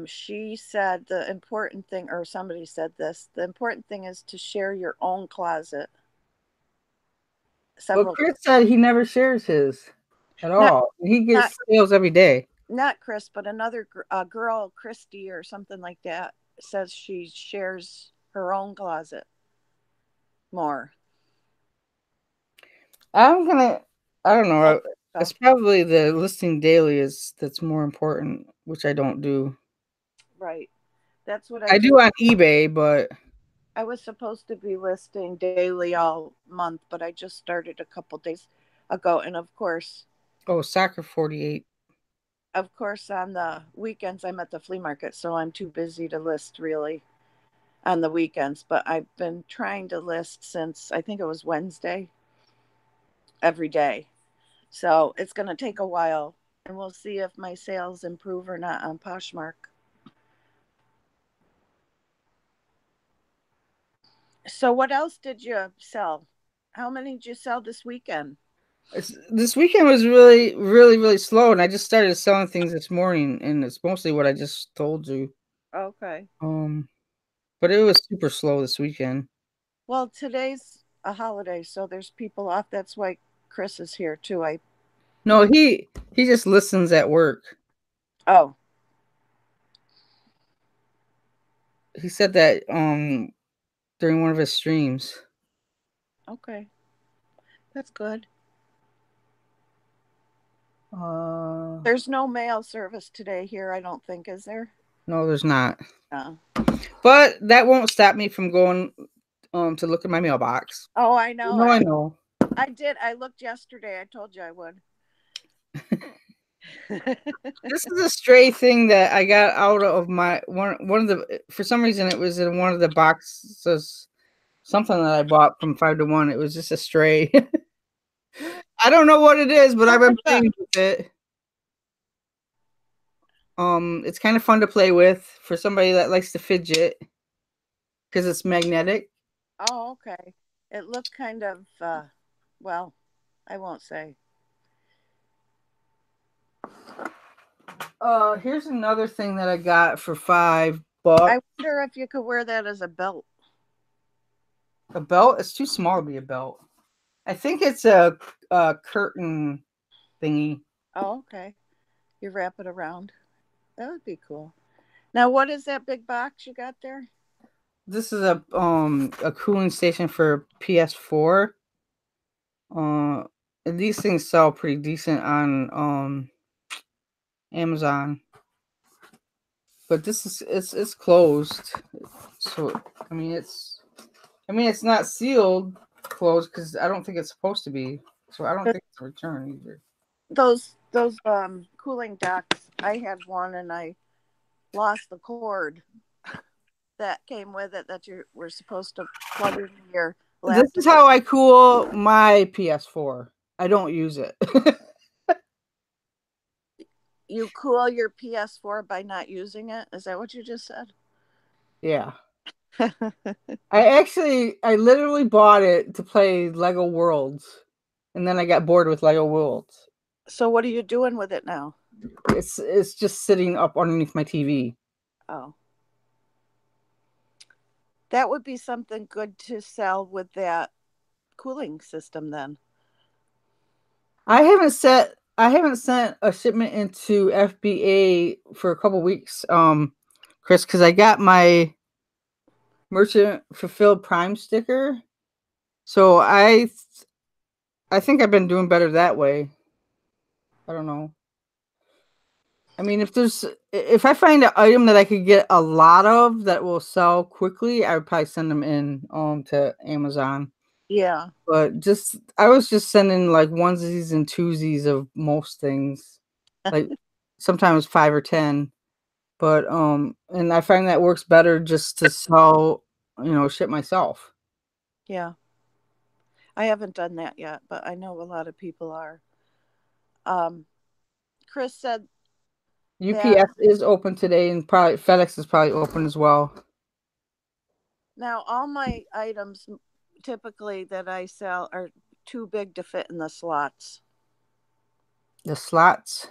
Speaker 3: She said the important thing, or somebody said this, the important thing is to share your own closet.
Speaker 2: Well, Chris said he never shares his at all. He gets sales every day.
Speaker 3: Not Chris, but another girl, Christy or something like that, says she shares her own closet more.
Speaker 2: I don't know. It's probably the listing daily that's more important, which I don't do.
Speaker 3: Right. That's what
Speaker 2: I do on eBay, but
Speaker 3: I was supposed to be listing daily all month, but I just started a couple days ago. And of course,
Speaker 2: Soccer 48.
Speaker 3: Of course, on the weekends, I'm at the flea market, so I'm too busy to list really on the weekends. But I've been trying to list since I think it was Wednesday every day. So it's going to take a while, and we'll see if my sales improve or not on Poshmark. So what else did you sell? How many did you sell this weekend?
Speaker 2: This weekend was really, really, really slow, and I just started selling things this morning, and it's mostly what I just told you.
Speaker 3: Okay.
Speaker 2: But it was super slow this weekend.
Speaker 3: Well, today's a holiday, so there's people off. That's why Chris is here too.
Speaker 2: No, he just listens at work.
Speaker 3: Oh.
Speaker 2: He said that during one of his streams.
Speaker 3: Okay. That's good. There's no mail service today here, I don't think, is there?
Speaker 2: No, there's not.
Speaker 3: No.
Speaker 2: But that won't stop me from going to look at my mailbox.
Speaker 3: Oh, I know.
Speaker 2: I know.
Speaker 3: I did. I looked yesterday. I told you I would.
Speaker 2: This is a stray thing that I got out of my one of the, for some reason it was in one of the boxes, something that I bought from 5 to 1. It was just a stray. I don't know what it is, but I've been playing with it. It's kind of fun to play with for somebody that likes to fidget because it's magnetic.
Speaker 3: Oh, okay. It looked kind of, well, I won't say.
Speaker 2: Here's another thing that I got for $5.
Speaker 3: I wonder if you could wear that as a belt.
Speaker 2: A belt? It's too small to be a belt. I think it's a curtain thingy.
Speaker 3: Oh, okay. You wrap it around. That would be cool. Now, what is that big box you got there?
Speaker 2: This is a cooling station for PS4. These things sell pretty decent on Amazon. But this is it's closed. So I mean it's not sealed closed because I don't think it's supposed to be. So I don't think it's a return either.
Speaker 3: Those cooling docks. I had one and I lost the cord that came with it that you were supposed to plug in your laptop.
Speaker 2: This is how I cool my PS4. I don't use it.
Speaker 3: You cool your PS4 by not using it? Is that what you just said?
Speaker 2: Yeah. I literally bought it to play Lego Worlds. And then I got bored with Lego Worlds.
Speaker 3: So what are you doing with it now?
Speaker 2: It's just sitting up underneath my TV.
Speaker 3: Oh. That would be something good to sell with that cooling system then.
Speaker 2: I haven't sent a shipment into FBA for a couple weeks, Chris, because I got my merchant fulfilled Prime sticker. So I think I've been doing better that way. I don't know. I mean, if I find an item that I could get a lot of that will sell quickly, I would probably send them in to Amazon.
Speaker 3: Yeah.
Speaker 2: But I was just sending like onesies and twosies of most things, like sometimes 5 or 10. But and I find that works better just to sell, ship myself.
Speaker 3: Yeah. I haven't done that yet, but I know a lot of people are. Chris said
Speaker 2: UPS is open today, and probably FedEx is probably open as well.
Speaker 3: Now, all my items typically that I sell are too big to fit in the slots.
Speaker 2: The slots?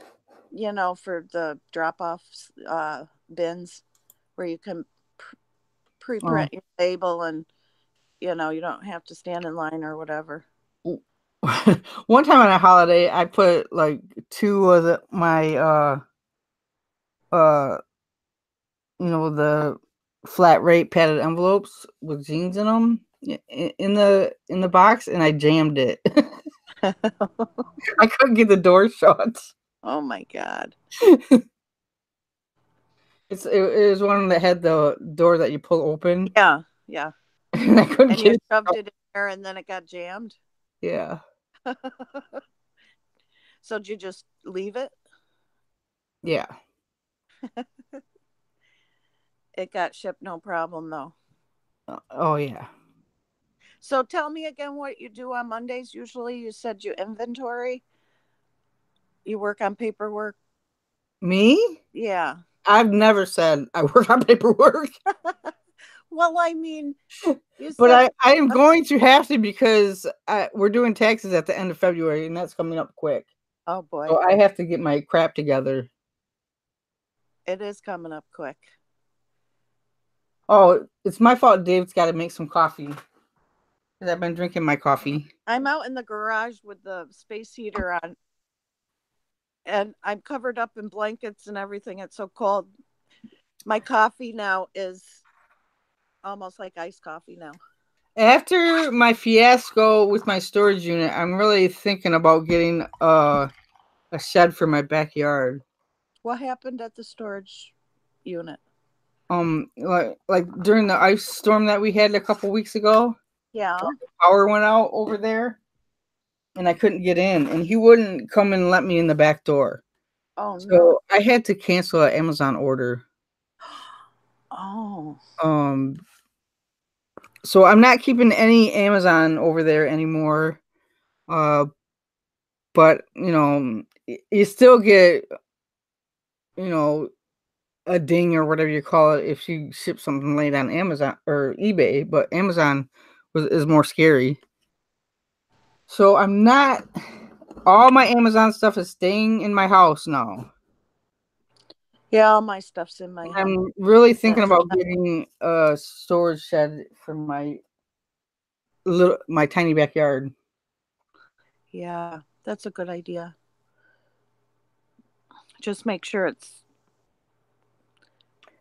Speaker 3: For the drop-off bins where you can pre-print your label and, you don't have to stand in line or whatever.
Speaker 2: One time on a holiday, I put like 2 of my the flat rate padded envelopes with jeans in them in the box, and I jammed it. I couldn't get the door shut.
Speaker 3: Oh my God.
Speaker 2: It was one that had the door that you pull open.
Speaker 3: Yeah.
Speaker 2: And I couldn't get
Speaker 3: you shoved it in there and then it got jammed?
Speaker 2: Yeah.
Speaker 3: So did you just leave it?
Speaker 2: Yeah.
Speaker 3: It got shipped no problem though.
Speaker 2: Oh yeah.
Speaker 3: So tell me again what you do on Mondays. Usually you said you inventory. You work on paperwork.
Speaker 2: Me?
Speaker 3: Yeah.
Speaker 2: I've never said I work on paperwork.
Speaker 3: Well, I mean,
Speaker 2: but I am going to have to because we're doing taxes at the end of February, and that's coming up quick.
Speaker 3: Oh boy.
Speaker 2: So I have to get my crap together.
Speaker 3: It is coming up quick.
Speaker 2: Oh, it's my fault. Dave's got to make some coffee because I've been drinking my coffee.
Speaker 3: I'm out in the garage with the space heater on, and I'm covered up in blankets and everything. It's so cold. My coffee now is almost like iced coffee now.
Speaker 2: After my fiasco with my storage unit, I'm really thinking about getting a shed for my backyard.
Speaker 3: What happened at the storage unit?
Speaker 2: Like during the ice storm that we had a couple weeks ago.
Speaker 3: Yeah.
Speaker 2: Power went out over there, and I couldn't get in, and he wouldn't come and let me in the back door.
Speaker 3: Oh
Speaker 2: so
Speaker 3: no!
Speaker 2: I had to cancel an Amazon order.
Speaker 3: Oh.
Speaker 2: So I'm not keeping any Amazon over there anymore. But you still get you know, a ding or whatever you call it if she ships something late on Amazon or eBay, but Amazon is more scary. So I'm not. All my Amazon stuff is staying in my house now.
Speaker 3: Yeah, all my stuff's in my house.
Speaker 2: I'm really thinking about getting a storage shed for my tiny backyard.
Speaker 3: Yeah, that's a good idea. Just make sure it's,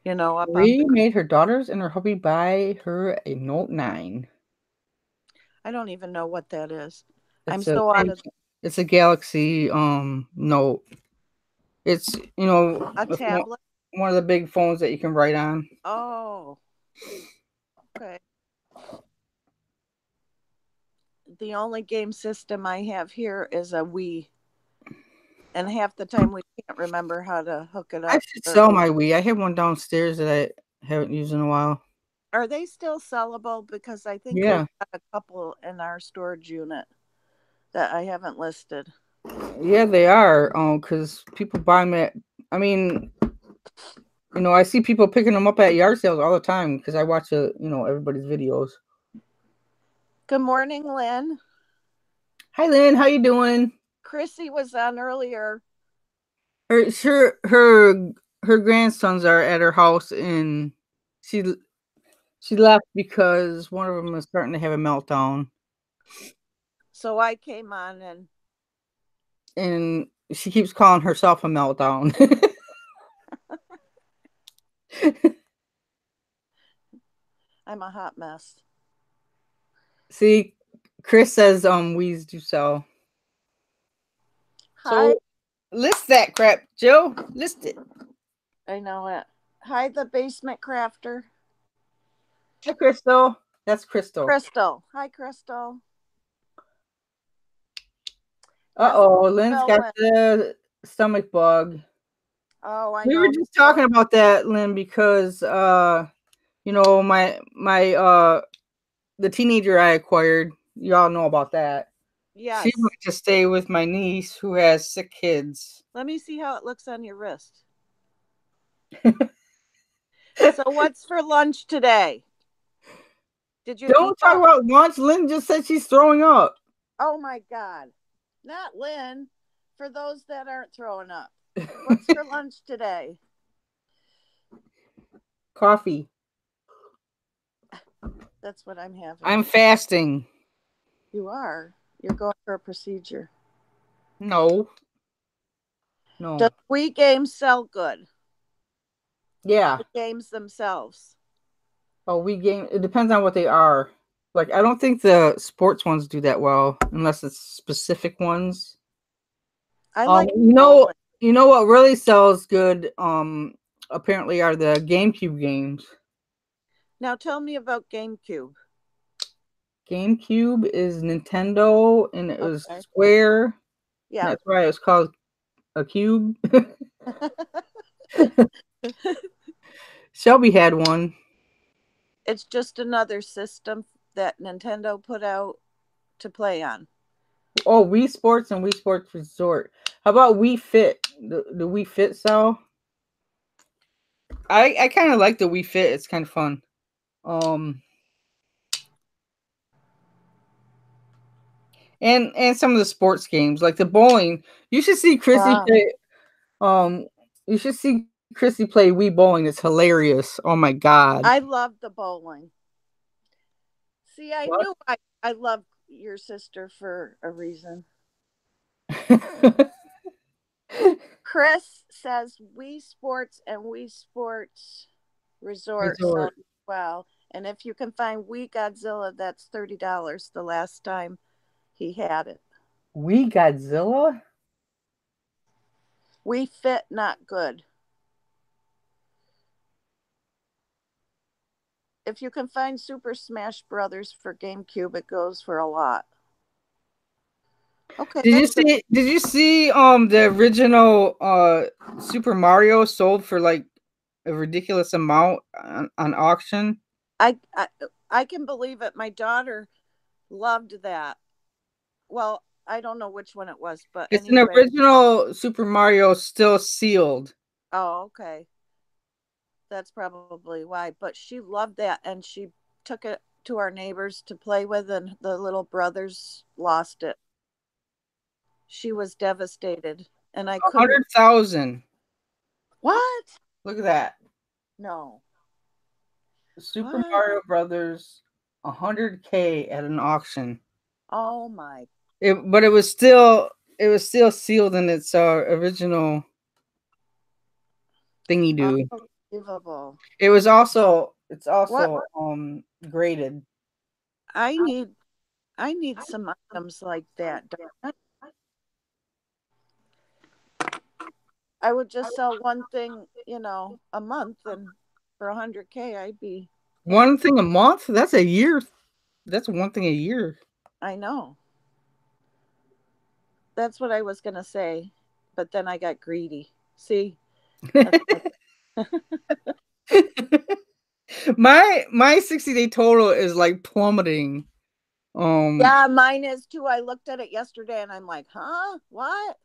Speaker 3: up
Speaker 2: Bree made her daughters and her hubby buy her a Note 9.
Speaker 3: I don't even know what that is.
Speaker 2: It's a Galaxy Note. It's
Speaker 3: a tablet.
Speaker 2: One of the big phones that you can write on.
Speaker 3: Oh, okay. The only game system I have here is a Wii. And half the time we can't remember how to hook it up.
Speaker 2: I should sell my Wii. I have one downstairs that I haven't used in a while.
Speaker 3: Are they still sellable? Because I think we've got a couple in our storage unit that I haven't listed.
Speaker 2: Yeah, they are. Because people buy them at. I mean, I see people picking them up at yard sales all the time because I watch everybody's videos.
Speaker 3: Good morning, Lynn.
Speaker 2: Hi, Lynn. How you doing?
Speaker 3: Chrissy was on earlier.
Speaker 2: Her grandsons are at her house, and she left because one of them is starting to have a meltdown.
Speaker 3: So I came on
Speaker 2: and she keeps calling herself a meltdown.
Speaker 3: I'm a hot mess.
Speaker 2: See, Chris says weeds do sell.
Speaker 3: Hi.
Speaker 2: So list that crap, Joe. List it.
Speaker 3: I know it. Hi, the basement crafter.
Speaker 2: Hi, Crystal. That's Crystal.
Speaker 3: Crystal. Hi, Crystal.
Speaker 2: Uh-oh, Lynn's got the stomach bug.
Speaker 3: Oh, I know.
Speaker 2: We were just talking about that, Lynn, because my the teenager I acquired, y'all know about that.
Speaker 3: Yes.
Speaker 2: She went to stay with my niece who has 6 kids.
Speaker 3: Let me see how it looks on your wrist. So what's for lunch today?
Speaker 2: Don't talk about lunch. Lynn just said she's throwing up.
Speaker 3: Oh my God. Not Lynn. For those that aren't throwing up. What's for lunch today?
Speaker 2: Coffee.
Speaker 3: That's what I'm having.
Speaker 2: I'm fasting.
Speaker 3: You are? You're going for a procedure.
Speaker 2: No.
Speaker 3: Does Wii games sell good?
Speaker 2: Yeah.
Speaker 3: The games themselves.
Speaker 2: Oh, Wii game. It depends on what they are. Like, I don't think the sports ones do that well unless it's specific ones.
Speaker 3: I like
Speaker 2: you know what really sells good apparently are the GameCube games.
Speaker 3: Now tell me about GameCube.
Speaker 2: GameCube is Nintendo and it was square.
Speaker 3: Yeah.
Speaker 2: That's why it was called a cube. Shelby had one.
Speaker 3: It's just another system that Nintendo put out to play on.
Speaker 2: Oh, Wii Sports and Wii Sports Resort. How about Wii Fit? The Wii Fit sell? I kind of like the Wii Fit. It's kind of fun. And some of the sports games, like the bowling. You should see Chrissy play. You should see Chrissy play Wii Bowling. It's hilarious. Oh my God.
Speaker 3: I love the bowling. See, I knew I loved your sister for a reason. Chris says Wii Sports and Wii Sports Resort sell well. And if you can find Wii Godzilla, that's $30 the last time he had it.
Speaker 2: Wii Godzilla?
Speaker 3: Wii Fit, not good. If you can find Super Smash Brothers for GameCube, it goes for a lot. Okay.
Speaker 2: Did you see the original Super Mario sold for like a ridiculous amount on auction?
Speaker 3: I can believe it. My daughter loved that. Well, I don't know which one it was, but
Speaker 2: it's an original Super Mario still sealed.
Speaker 3: Oh, okay. That's probably why. But she loved that, and she took it to our neighbors to play with, and the little brothers lost it. She was devastated, and I couldn't.
Speaker 2: 100,000.
Speaker 3: What?
Speaker 2: Look at that.
Speaker 3: No.
Speaker 2: Super
Speaker 3: What?
Speaker 2: Mario Brothers, 100K at an auction.
Speaker 3: Oh my.
Speaker 2: But it was still sealed in its original thingy do.
Speaker 3: Unbelievable.
Speaker 2: It's
Speaker 3: What?
Speaker 2: also graded.
Speaker 3: I need. I need some items like that. I would just sell one thing, a month, and for 100K, I'd be
Speaker 2: One
Speaker 3: happy.
Speaker 2: thing a month? That's a year. That's one thing a year.
Speaker 3: I know. That's what I was gonna say, but then I got greedy. See, that's
Speaker 2: My 60-day total is like plummeting.
Speaker 3: yeah, mine is too. I looked at it yesterday, and I'm like, huh, what?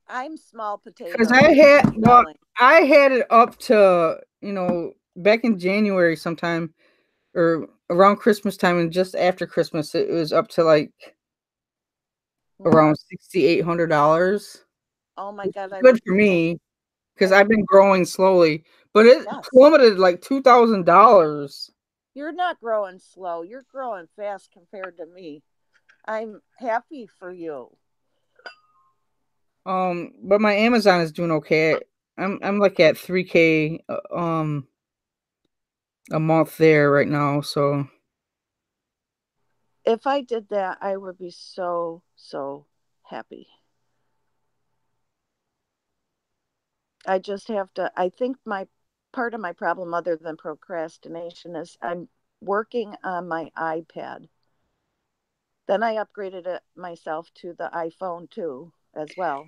Speaker 3: I'm small
Speaker 2: because
Speaker 3: potatoes.
Speaker 2: I had it up to back in January sometime or around Christmas time, and just after Christmas it was up to like around $6,800.
Speaker 3: Oh my God, I
Speaker 2: Good
Speaker 3: would.
Speaker 2: for me because
Speaker 3: I,
Speaker 2: I've been growing slowly, but it
Speaker 3: yes,
Speaker 2: plummeted like $2,000.
Speaker 3: you're not growing slow. You're growing fast compared to me. I'm happy for you.
Speaker 2: But my Amazon is doing okay. I'm like at 3K a month there right now. So
Speaker 3: If I did that, I would be so happy. I just have to. I think my part of my problem, other than procrastination, is I'm working on my iPad. Then I upgraded it myself to the iPhone too, as well.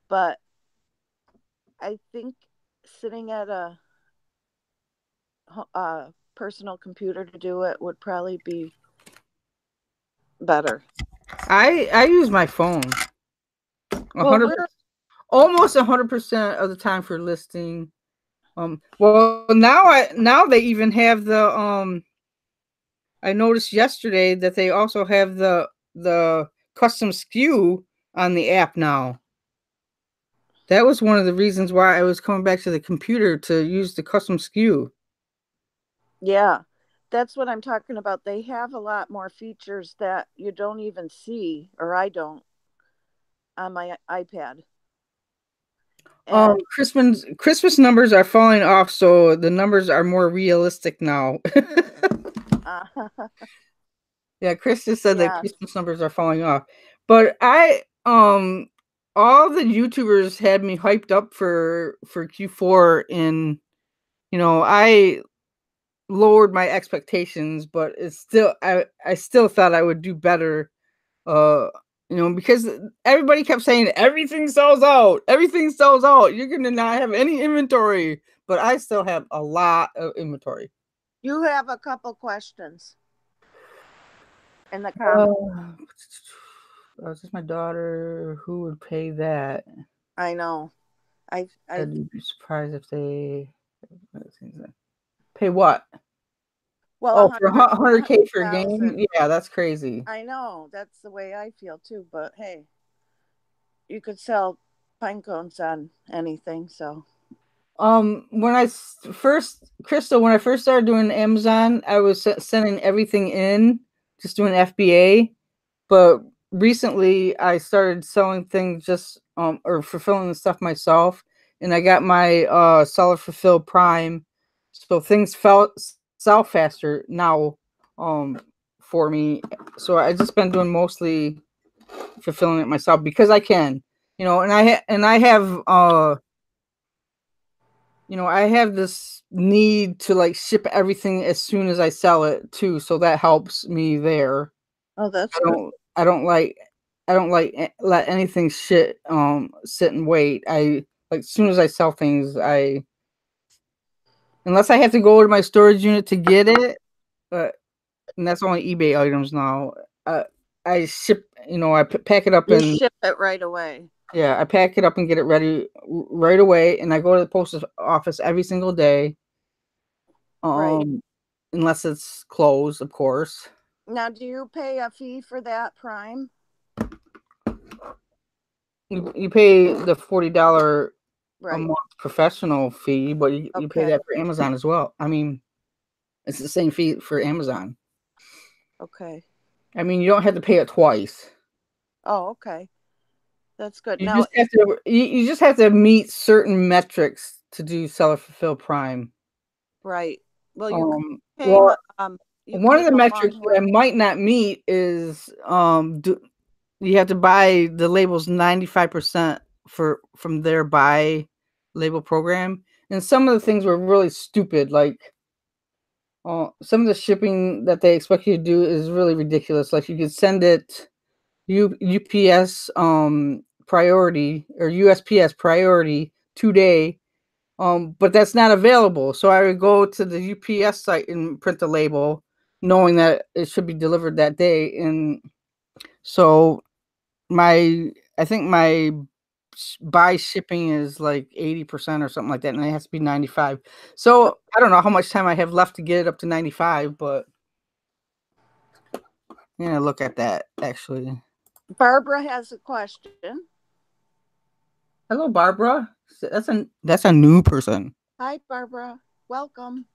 Speaker 3: But I think sitting at a personal computer to do it would probably be better.
Speaker 2: I use my phone
Speaker 3: Well,
Speaker 2: 100 almost 100% of the time for listing. Well, now they even have the I noticed yesterday that they also have the custom SKU on the app now. That was one of the reasons why I was coming back to the computer to use the custom SKU.
Speaker 3: yeah, that's what I'm talking about. They have a lot more features that you don't even see, or I don't, on my iPad. And
Speaker 2: Christmas numbers are falling off, so the numbers are more realistic now.
Speaker 3: uh,
Speaker 2: Yeah, Chris just said that
Speaker 3: yeah,
Speaker 2: Christmas numbers are falling off. But all the YouTubers had me hyped up for Q4, and I lowered my expectations, but I still thought I would do better. Uh because everybody kept saying everything sells out. Everything sells out. You're gonna not have any inventory. But I still have a lot of inventory.
Speaker 3: you have a couple questions in the comments.
Speaker 2: Uh, is this my daughter? Who would pay that?
Speaker 3: I know. I
Speaker 2: I'd be surprised if they pay what?
Speaker 3: well,
Speaker 2: Oh, for
Speaker 3: 100
Speaker 2: 100K for a game?
Speaker 3: thousand.
Speaker 2: Yeah, that's crazy.
Speaker 3: I know that's the way I feel too. But hey, you could sell pine cones on anything. So
Speaker 2: When I first, Crystal, when I first started doing Amazon, I was sending everything in, just doing FBA. But recently, I started selling things just or fulfilling the stuff myself, and I got my seller fulfill Prime, so things sell faster now for me. So I just been doing mostly fulfilling it myself because I can, and I have this need to like ship everything as soon as I sell it too, so that helps me there.
Speaker 3: oh,
Speaker 2: I
Speaker 3: that's good.
Speaker 2: don't I don't like let anything sit and wait. I like as soon as I sell things, unless I have to go to my storage unit to get it, but and that's only eBay items now. Uh, I ship, I pack it up
Speaker 3: You
Speaker 2: and
Speaker 3: ship it right away.
Speaker 2: Yeah, I pack it up and get it ready right away, and I go to the post office every single day.
Speaker 3: Right.
Speaker 2: Unless it's closed, of course.
Speaker 3: Now, do you pay a fee for that Prime?
Speaker 2: You pay the $40 a
Speaker 3: Right.
Speaker 2: month professional fee, but you pay
Speaker 3: Okay.
Speaker 2: that for Amazon as well. I mean, it's the same fee for Amazon.
Speaker 3: Okay.
Speaker 2: I mean, you don't have to pay it twice.
Speaker 3: Oh, okay. That's good.
Speaker 2: You
Speaker 3: Now,
Speaker 2: just have to you just have to meet certain metrics to do seller fulfill Prime.
Speaker 3: right. Well, you came
Speaker 2: Well,
Speaker 3: you
Speaker 2: one
Speaker 3: came
Speaker 2: of the
Speaker 3: a
Speaker 2: metrics
Speaker 3: long
Speaker 2: I
Speaker 3: way.
Speaker 2: might not meet is you have to buy the labels 95% from their buy label program. And some of the things were really stupid, like some of the shipping that they expect you to do is really ridiculous. Like you could send it UPS priority or USPS priority today, but that's not available. So I would go to the UPS site and print the label, knowing that it should be delivered that day. And so I think my buy shipping is like 80% or something like that, and it has to be 95. So I don't know how much time I have left to get it up to 95, but I'm gonna look at that actually.
Speaker 3: Barbara has a question.
Speaker 2: Hello, Barbara. That's a new person.
Speaker 3: Hi, Barbara. Welcome.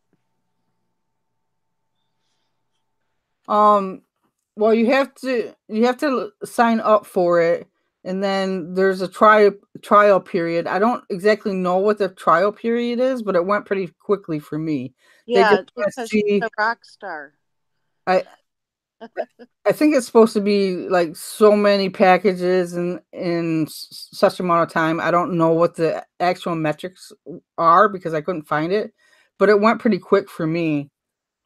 Speaker 2: Well, you have to sign up for it, and then there's a trial period. I don't exactly know what the trial period is, but it went pretty quickly for me. They just
Speaker 3: Yeah,
Speaker 2: want to
Speaker 3: because she's
Speaker 2: see.
Speaker 3: a rock star.
Speaker 2: I I think it's supposed to be like so many packages in such amount of time. I don't know what the actual metrics are because I couldn't find it, but it went pretty quick for me.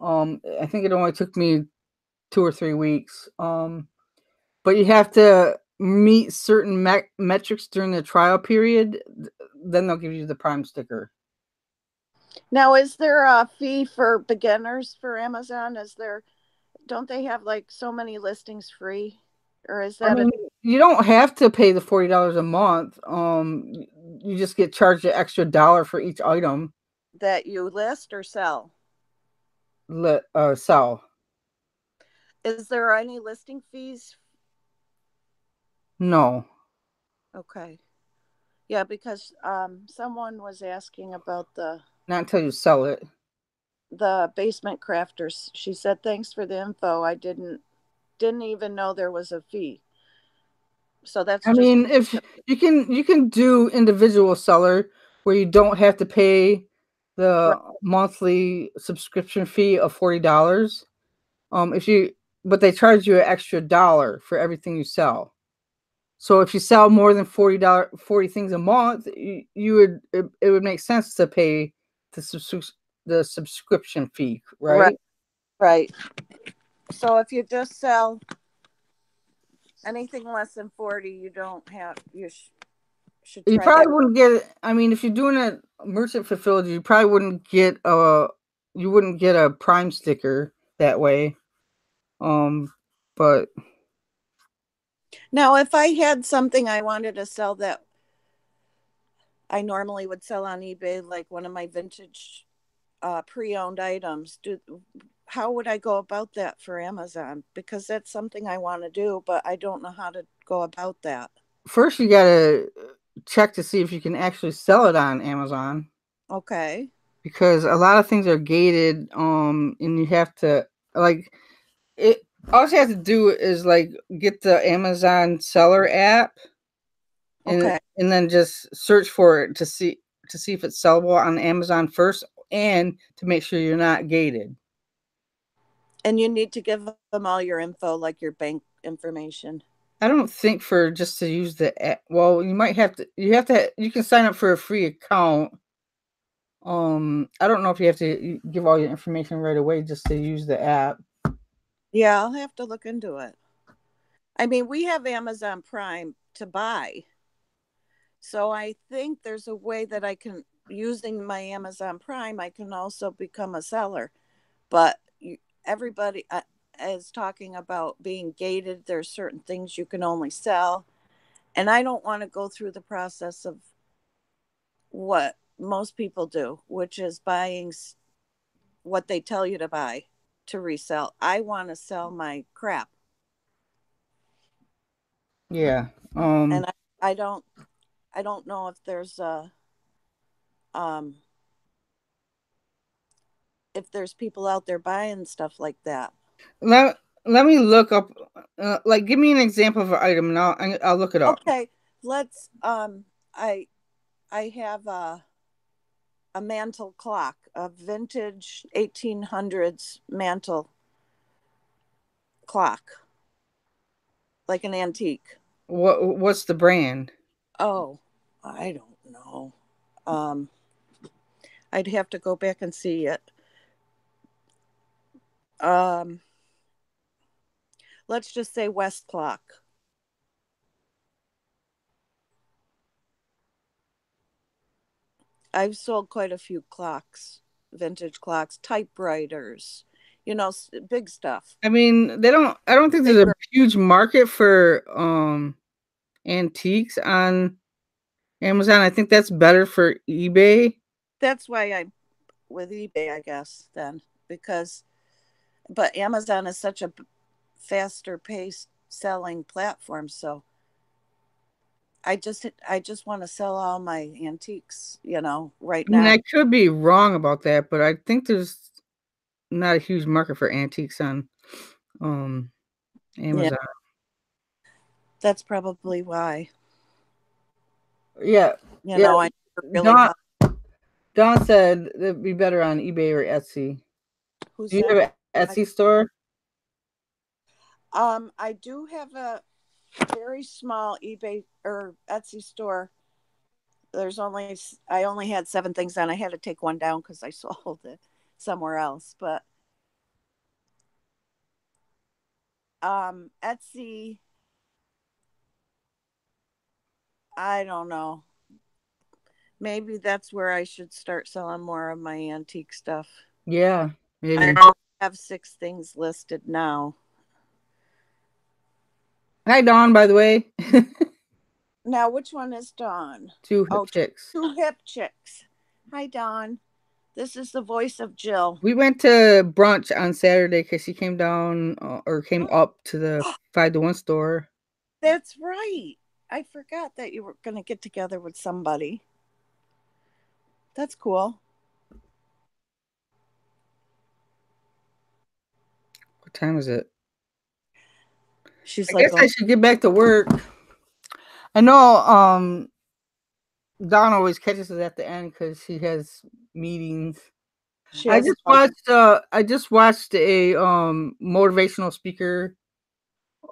Speaker 2: I think it only took me 2 or 3 weeks. But you have to meet certain metrics during the trial period. Then they'll give you the Prime sticker.
Speaker 3: Now, is there a fee for beginners for Amazon? Don't they have like so many listings free? Or is
Speaker 2: I
Speaker 3: that
Speaker 2: mean, you don't have to pay the $40 a month. You just get charged an extra dollar for each item.
Speaker 3: that you list or sell?
Speaker 2: Sell.
Speaker 3: Is there any listing fees?
Speaker 2: No,
Speaker 3: Okay. Yeah, because someone was asking about
Speaker 2: not until you sell it.
Speaker 3: the basement crafters. She said thanks for the info. I didn't even know there was a fee. So that's
Speaker 2: I
Speaker 3: just
Speaker 2: mean, if you can do individual seller where you don't have to pay
Speaker 3: right.
Speaker 2: the monthly subscription fee of $40. If you but they charge you an extra dollar for everything you sell. So if you sell more than $40 things a month, you would it would make sense to pay the subscription fee,
Speaker 3: Right,
Speaker 2: right?
Speaker 3: right. So if you just sell anything less than 40, you don't have should
Speaker 2: You
Speaker 3: try that.
Speaker 2: probably wouldn't get. I mean, if you're doing a merchant fulfilled, you wouldn't get a Prime sticker that way. But
Speaker 3: Now, if I had something I wanted to sell that I normally would sell on eBay, like one of my vintage pre-owned items, how would I go about that for Amazon? Because that's something I want to do, but I don't know how to go about that.
Speaker 2: first, you gotta check to see if you can actually sell it on Amazon.
Speaker 3: Okay.
Speaker 2: Because a lot of things are gated and you have to like it all you have to do is like get the Amazon seller app and
Speaker 3: Okay.
Speaker 2: and then just search for it to see if it's sellable on Amazon first and to make sure you're not gated.
Speaker 3: And you need to give them all your info, like your bank information.
Speaker 2: I don't think for just to use the app, well, you can sign up for a free account. I don't know if you have to give all your information right away just to use the app.
Speaker 3: Yeah, I'll have to look into it. I mean, we have Amazon Prime to buy. So I think there's a way that I can, using my Amazon Prime, I can also become a seller. But everybody is talking about being gated. There's certain things you can only sell. And I don't want to go through the process of what most people do, which is buying what they tell you to buy to resell. I want to sell my crap.
Speaker 2: Yeah.
Speaker 3: And I don't know if there's um if there's people out there buying stuff like that.
Speaker 2: Let me look up. Like, give me an example of an item, and I'll look it up.
Speaker 3: Okay, let's I have a mantle clock, a vintage 1800s mantle clock, like an antique.
Speaker 2: What's the brand?
Speaker 3: Oh, I don't know. Um, I'd have to go back and see it. Um, let's just say West Clock. I've sold quite a few clocks, vintage clocks, typewriters, big stuff.
Speaker 2: I mean, they don't. I don't think there's a huge market for antiques on Amazon. I think that's better for eBay.
Speaker 3: That's why I'm with eBay, I guess, then, but Amazon is such a faster paced selling platform. So I just want to sell all my antiques, right
Speaker 2: I mean,
Speaker 3: now.
Speaker 2: I could be wrong about that, but I think there's not a huge market for antiques on
Speaker 3: Yeah,
Speaker 2: Amazon.
Speaker 3: that's probably why.
Speaker 2: Yeah,
Speaker 3: You
Speaker 2: yeah.
Speaker 3: know, I never really
Speaker 2: Don
Speaker 3: help.
Speaker 2: Don said it'd be better on eBay or Etsy.
Speaker 3: Who
Speaker 2: Do you
Speaker 3: said
Speaker 2: have an
Speaker 3: I,
Speaker 2: Etsy store?
Speaker 3: I do have a very small eBay or Etsy store. I only had 7 things on. I had to take one down because I sold it somewhere else. But Etsy, I don't know. Maybe that's where I should start selling more of my antique stuff.
Speaker 2: Yeah,
Speaker 3: I
Speaker 2: maybe.
Speaker 3: have 6 things listed now.
Speaker 2: Hi, Dawn. By the way,
Speaker 3: Now, which one is Dawn?
Speaker 2: two hip
Speaker 3: Oh,
Speaker 2: chicks.
Speaker 3: two hip chicks. Hi, Dawn. This is the voice of Jill.
Speaker 2: We went to brunch on Saturday because she came down or came up to the 5 to 1 store.
Speaker 3: That's right. I forgot that you were going to get together with somebody. That's cool.
Speaker 2: What time is it?
Speaker 3: She's
Speaker 2: I
Speaker 3: like,
Speaker 2: guess
Speaker 3: oh,
Speaker 2: I should get back to work. I know Dawn always catches us at the end because she has meetings.
Speaker 3: she has.
Speaker 2: I just watched a motivational speaker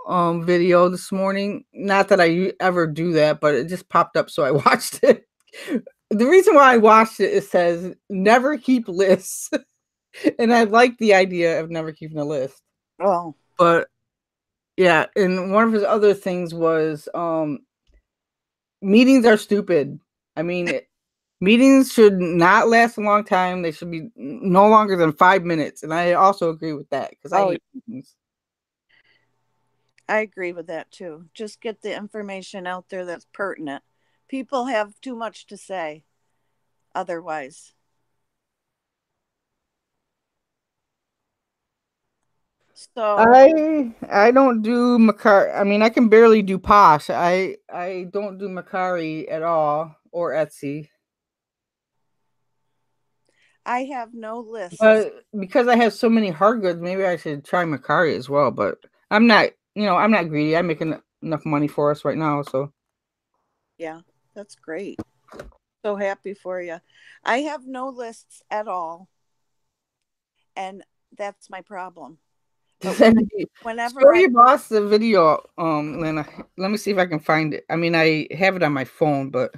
Speaker 2: video this morning. Not that I ever do that, but it just popped up, so I watched it. The reason why I watched it, it says never keep lists. And I like the idea of never keeping a list.
Speaker 3: Oh,
Speaker 2: But yeah, and one of his other things was meetings are stupid. I mean, meetings should not last a long time. They should be no longer than 5 minutes. And I also agree with that because I
Speaker 3: oh,
Speaker 2: hate meetings.
Speaker 3: I agree with that too. Just get the information out there that's pertinent. People have too much to say otherwise. So,
Speaker 2: I don't do Macari. I mean, I can barely do Posh. I don't do Macari at all or Etsy.
Speaker 3: I have no lists.
Speaker 2: But because I have so many hard goods, maybe I should try Macari as well. But I'm not, I'm not greedy. I'm making enough money for us right now. So
Speaker 3: Yeah, that's great. So happy for you. I have no lists at all, and that's my problem. But whenever
Speaker 2: show
Speaker 3: I
Speaker 2: your boss the video, Lena. Let me see if I can find it. I mean, I have it on my phone, but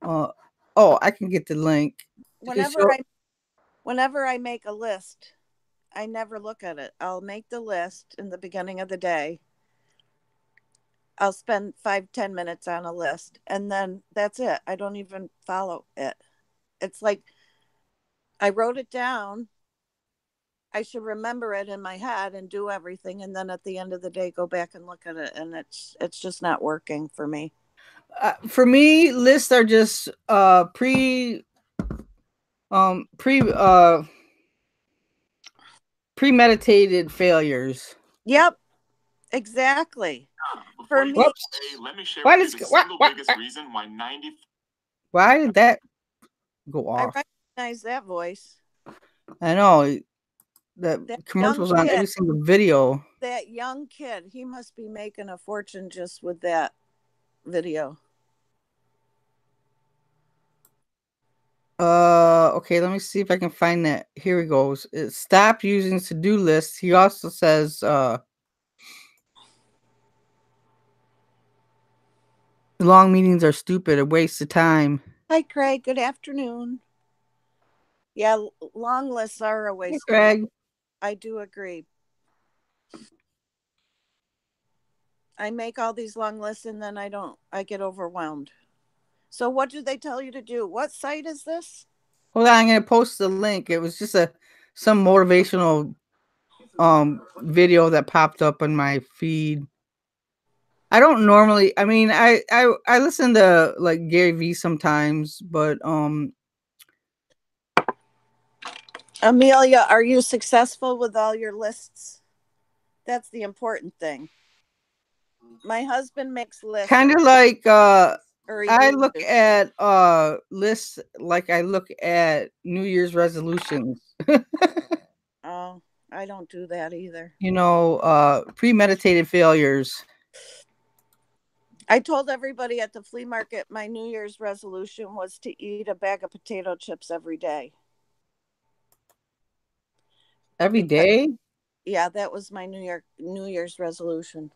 Speaker 2: oh, I can get the link.
Speaker 3: whenever I whenever I make a list, I never look at it. I'll make the list in the beginning of the day. I'll spend 5-10 minutes on a list, and then that's it. I don't even follow it. It's like I wrote it down. I should remember it in my head and do everything, and then at the end of the day go back and look at it, and it's just not working for me.
Speaker 2: For me, lists are just pre premeditated failures.
Speaker 3: Yep, exactly. For me,
Speaker 2: Whoops.
Speaker 4: Let me share
Speaker 2: Why
Speaker 4: with you the single biggest reason why 90.
Speaker 2: Why did that go
Speaker 3: I
Speaker 2: off?
Speaker 3: recognize that voice.
Speaker 2: I know that
Speaker 3: That
Speaker 2: commercials
Speaker 3: young
Speaker 2: on
Speaker 3: kid.
Speaker 2: every single video.
Speaker 3: That young kid, he must be making a fortune just with that video.
Speaker 2: Okay, let me see if I can find that. Here he goes. Stop using to-do lists. He also says long meetings are stupid, a waste of time.
Speaker 3: Hi, Craig. Good afternoon. Yeah, long lists are a waste.
Speaker 2: Hey, Craig.
Speaker 3: I do agree. I make all these long lists and then I get overwhelmed. So what do they tell you to do? What site is this?
Speaker 2: Hold on, I'm gonna post the link. It was just some motivational video that popped up on my feed. I don't normally, I mean, I listen to like Gary Vee sometimes, but
Speaker 3: Amelia, are you successful with all your lists? That's the important thing. My husband makes lists.
Speaker 2: kind of like I look
Speaker 3: to.
Speaker 2: at lists like I look at New Year's resolutions.
Speaker 3: Oh, I don't do that either.
Speaker 2: You know, premeditated failures.
Speaker 3: I told everybody at the flea market my New Year's resolution was to eat a bag of potato chips every day.
Speaker 2: Every day?
Speaker 3: Yeah, that was my New Year's resolution.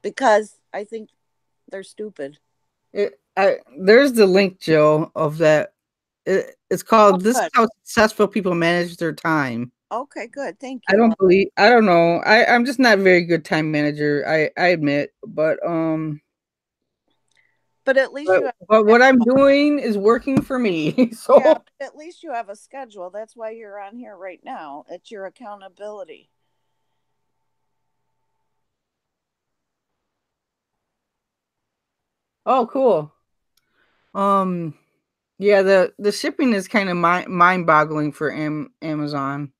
Speaker 3: Because I think they're stupid.
Speaker 2: There's the link, Joe, of that. It's called "This is how successful people manage their time."
Speaker 3: Okay, good. Thank you.
Speaker 2: I don't know. I'm just not a very good time manager. I admit, but
Speaker 3: at least
Speaker 2: but what I'm doing is working for me. So
Speaker 3: yeah, at least you have a schedule. That's why you're on here right now. It's your accountability.
Speaker 2: oh, cool. Yeah, the shipping is kind of mind boggling for Amazon.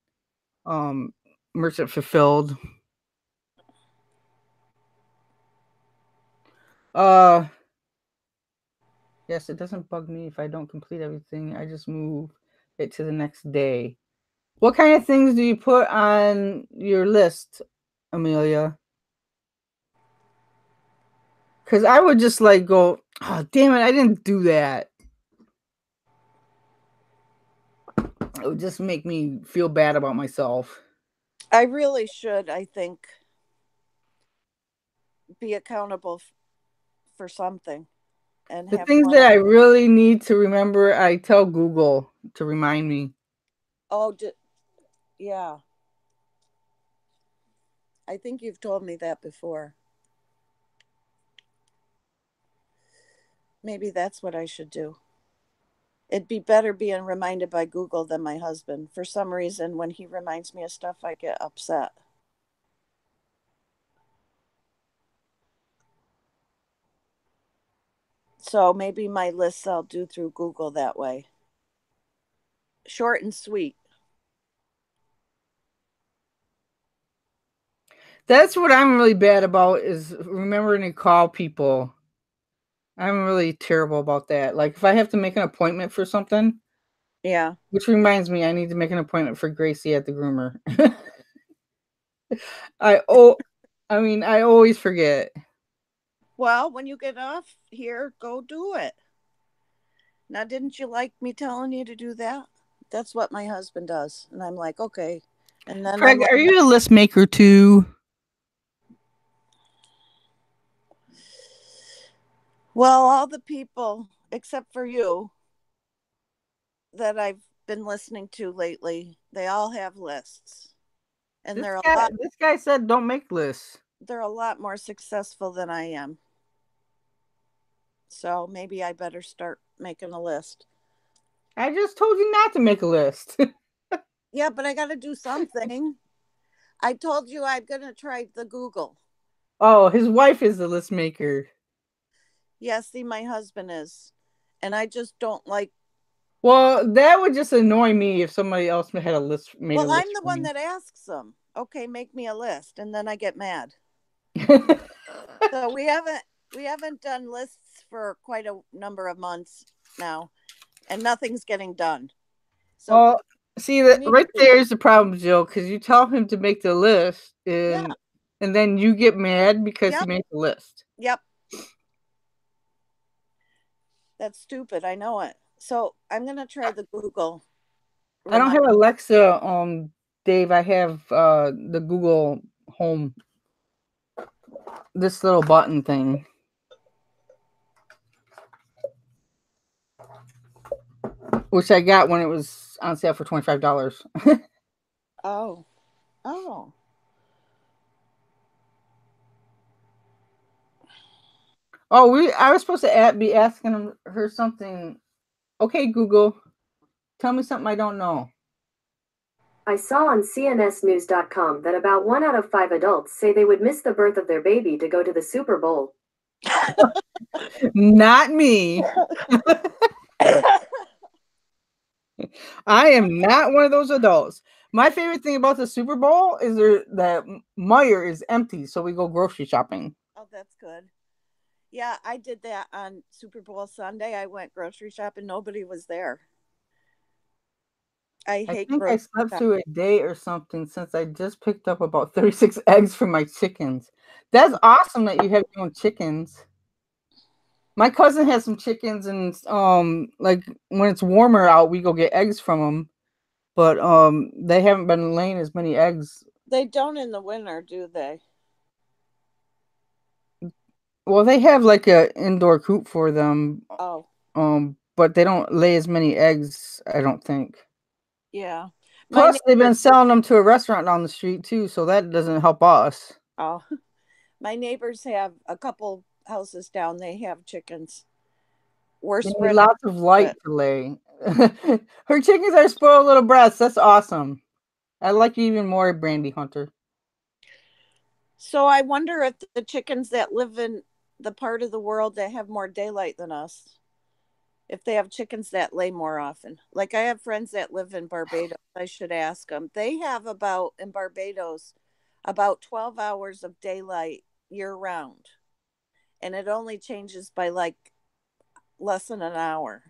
Speaker 2: Merchant fulfilled. Yes, it doesn't bug me if I don't complete everything. I just move it to the next day. What kind of things do you put on your list, Amelia? Because I would just like go, oh, damn it, I didn't do that. It would just make me feel bad about myself.
Speaker 3: I really should, I think, be accountable for something. And
Speaker 2: the things that I really need to remember, I tell Google to remind me.
Speaker 3: Oh, yeah. I think you've told me that before. Maybe that's what I should do. It'd be better being reminded by Google than my husband. For some reason, when he reminds me of stuff, I get upset. So maybe my lists I'll do through Google that way. Short and sweet.
Speaker 2: That's what I'm really bad about is remembering to call people. I'm really terrible about that. Like if I have to make an appointment for something.
Speaker 3: Yeah.
Speaker 2: Which reminds me, I need to make an appointment for Gracie at the groomer. I always forget.
Speaker 3: Well, when you get off here, go do it. Now, didn't you like me telling you to do that? That's what my husband does. And I'm like, okay. And then
Speaker 2: Craig, are you a list maker too?
Speaker 3: Well, all the people, except for you, that I've been listening to lately, they all have lists. And
Speaker 2: this guy said don't make lists.
Speaker 3: They're a lot more successful than I am. So maybe I better start making a list.
Speaker 2: I just told you not to make a list.
Speaker 3: Yeah, but I got to do something. I told you I'm going to try the Google.
Speaker 2: Oh, his wife is the list maker.
Speaker 3: Yeah, see, my husband is. And I just don't like.
Speaker 2: Well, that would just annoy me if somebody else had a list made
Speaker 3: Well,
Speaker 2: a list
Speaker 3: I'm the
Speaker 2: for
Speaker 3: one
Speaker 2: me.
Speaker 3: that asks them. Okay, make me a list, and then I get mad. So we haven't done lists for quite a number of months now, and nothing's getting done. So
Speaker 2: Well, see
Speaker 3: we
Speaker 2: that
Speaker 3: need
Speaker 2: right
Speaker 3: to.
Speaker 2: there is the problem, Jill, because you tell him to make the list,
Speaker 3: Yeah.
Speaker 2: and then you get mad because he
Speaker 3: Yep.
Speaker 2: made the list.
Speaker 3: Yep. That's stupid. I know it. So I'm gonna try the Google.
Speaker 2: I don't
Speaker 3: Remind.
Speaker 2: have Alexa, Dave. I have the Google Home, this little button thing, which I got when it was on sale for $25.
Speaker 3: Oh. Oh.
Speaker 2: Oh, I was supposed to be asking her something. Okay, Google, tell me something I don't know.
Speaker 5: I saw on CNSnews.com that about 1 out of 5 adults say they would miss the birth of their baby to go to the Super Bowl.
Speaker 2: Not me. I am not one of those adults. My favorite thing about the Super Bowl is that Meijer is empty, so we go grocery shopping.
Speaker 3: Oh, that's good. Yeah, I did that on Super Bowl Sunday. I went grocery shopping. Nobody was there. I
Speaker 2: I
Speaker 3: hate
Speaker 2: think I
Speaker 3: grocery
Speaker 2: slept
Speaker 3: shopping.
Speaker 2: through a day or something since I just picked up about 36 eggs for my chickens. That's awesome that you have your own chickens. My cousin has some chickens, and like when it's warmer out, we go get eggs from them. But they haven't been laying as many eggs.
Speaker 3: They don't in the winter, do they?
Speaker 2: Well, they have like a indoor coop for them.
Speaker 3: Oh,
Speaker 2: But they don't lay as many eggs, I don't think.
Speaker 3: yeah. My
Speaker 2: Plus, they've been
Speaker 3: neighbors.
Speaker 2: selling them to a restaurant down the street too, so that doesn't help us.
Speaker 3: Oh, my neighbors have a couple houses down. They have chickens. We're
Speaker 2: They need
Speaker 3: spread
Speaker 2: lots of light
Speaker 3: it.
Speaker 2: to lay. Her chickens are spoiled little breasts. That's awesome. I like you even more, Brandy Hunter.
Speaker 3: So I wonder if the chickens that live in the part of the world that have more daylight than us, if they have chickens that lay more often. Like I have friends that live in Barbados. I should ask them. They have about in Barbados about 12 hours of daylight year round. And it only changes by like less than an hour.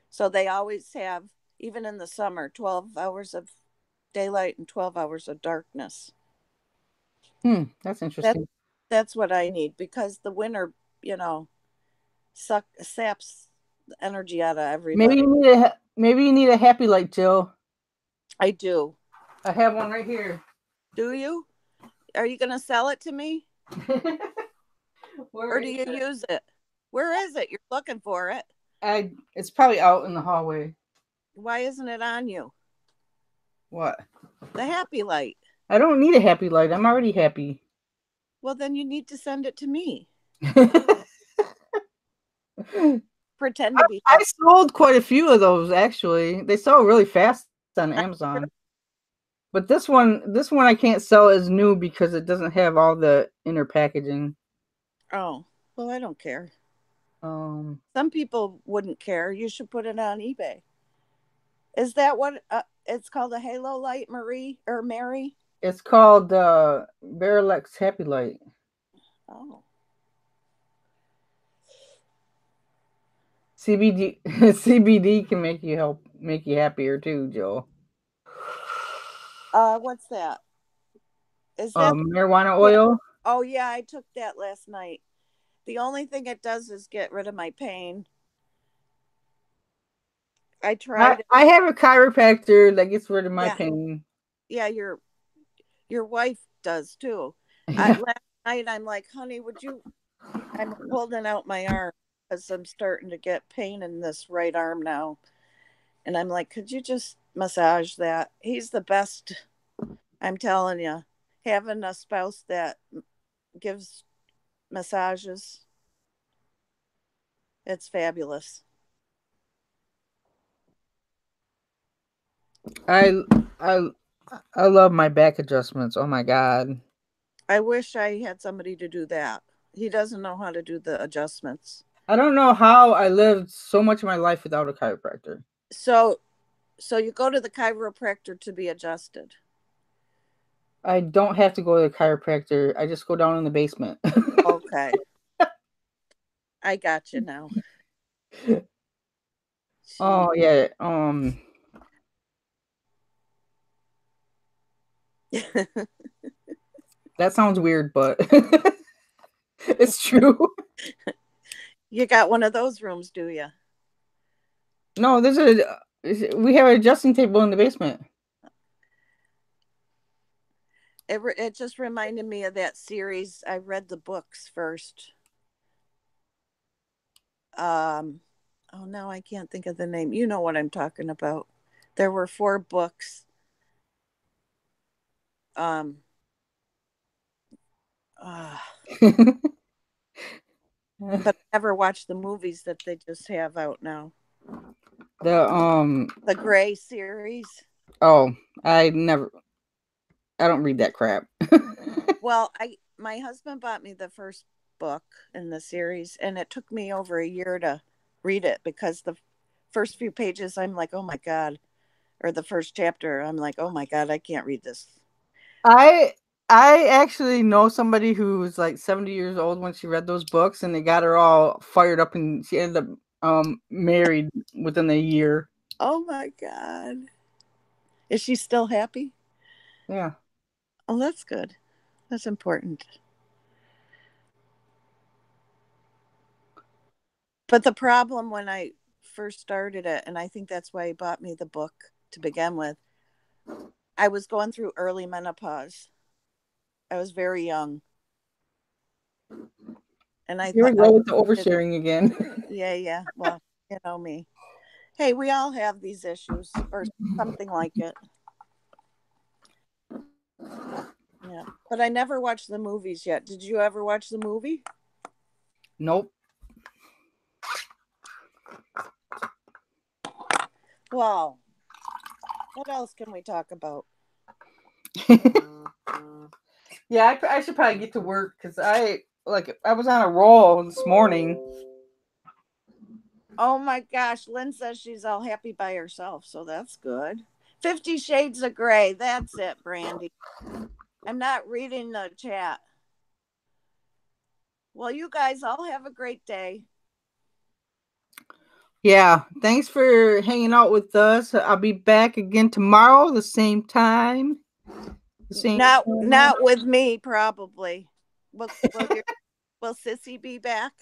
Speaker 3: So they always have, even in the summer, 12 hours of daylight and 12 hours of darkness.
Speaker 2: That's
Speaker 3: That
Speaker 2: interesting.
Speaker 3: that's what I need because the winter, you know, saps the energy out of
Speaker 2: Maybe
Speaker 3: everybody.
Speaker 2: you need a happy light, Jill.
Speaker 3: I do.
Speaker 2: I have one right here.
Speaker 3: Do you? Are you going to sell it to me? Or do you use it? Where is it? You're looking for it.
Speaker 2: It's probably out in the hallway.
Speaker 3: Why isn't it on you?
Speaker 2: What?
Speaker 3: The happy light.
Speaker 2: I don't need a happy light. I'm already happy.
Speaker 3: Well, then you need to send it to me. Pretend to be
Speaker 2: I
Speaker 3: happy.
Speaker 2: sold quite a few of those actually. They sell really fast on Amazon. But this one I can't sell as new because it doesn't have all the inner packaging.
Speaker 3: Oh, well, I don't care.
Speaker 2: Um,
Speaker 3: Some people wouldn't care. You should put it on eBay. Is that what it's called? A halo light, Marie or Mary?
Speaker 2: it's called Barrelex Happy Light.
Speaker 3: Oh,
Speaker 2: CBD CBD can make you happier too, Joe.
Speaker 3: what's that? Is that?
Speaker 2: Marijuana
Speaker 3: Yeah.
Speaker 2: oil.
Speaker 3: Oh, yeah. I took that last night. The only thing it does is get rid of my pain. I tried it.
Speaker 2: I have a chiropractor that gets rid of my
Speaker 3: Yeah,
Speaker 2: pain.
Speaker 3: yeah. Your wife does too. Last night I'm like, honey, would you? I'm holding out my arm because I'm starting to get pain in this right arm now, and I'm like, could you just massage that? He's the best. I'm telling you, having a spouse that gives massages, it's fabulous.
Speaker 2: I love my back adjustments. Oh my god.
Speaker 3: I wish I had somebody to do that. He doesn't know how to do the adjustments.
Speaker 2: I don't know how I lived so much of my life without a chiropractor.
Speaker 3: So you go to the chiropractor to be adjusted.
Speaker 2: I don't have to go to the chiropractor. I just go down in the basement.
Speaker 3: Okay. I got you now.
Speaker 2: Oh yeah. That sounds weird, but it's true.
Speaker 3: You got one of those rooms, do you?
Speaker 2: No, we have an adjusting table in the basement.
Speaker 3: It just reminded me of that series. I read the books first. Oh no, I can't think of the name. You know what I'm talking about. There were 4 books. But I never watched the movies that they just have out now.
Speaker 2: The
Speaker 3: Gray series.
Speaker 2: Oh, I don't read that crap.
Speaker 3: Well, my husband bought me the first book in the series, and it took me over a year to read it because the first few pages I'm like, oh my god, or the first chapter I'm like, oh my god, I can't read this.
Speaker 2: I actually know somebody who was like 70 years old when she read those books, and they got her all fired up, and she ended up married within a year.
Speaker 3: Oh my god. Is she still happy?
Speaker 2: Yeah.
Speaker 3: Oh, that's good. That's important. But the problem when I first started it, and I think that's why he bought me the book to begin with, I was going through early menopause. I was very young. And I
Speaker 2: Here we
Speaker 3: thought,
Speaker 2: go with the oversharing again.
Speaker 3: yeah. Well, you know me. Hey, we all have these issues or something like it. Yeah. But I never watched the movies yet. Did you ever watch the movie?
Speaker 2: Nope.
Speaker 3: Well, what else can we talk about?
Speaker 2: Yeah, I should probably get to work because I was on a roll this morning.
Speaker 3: Oh my gosh, Lynn says she's all happy by herself, so that's good. 50 Shades of Grey. That's it, Brandy. I'm not reading the chat. Well, you guys all have a great day.
Speaker 2: Yeah, thanks for hanging out with us. I'll be back again tomorrow, the same time.
Speaker 3: Not with me, probably. Will Sissy be back?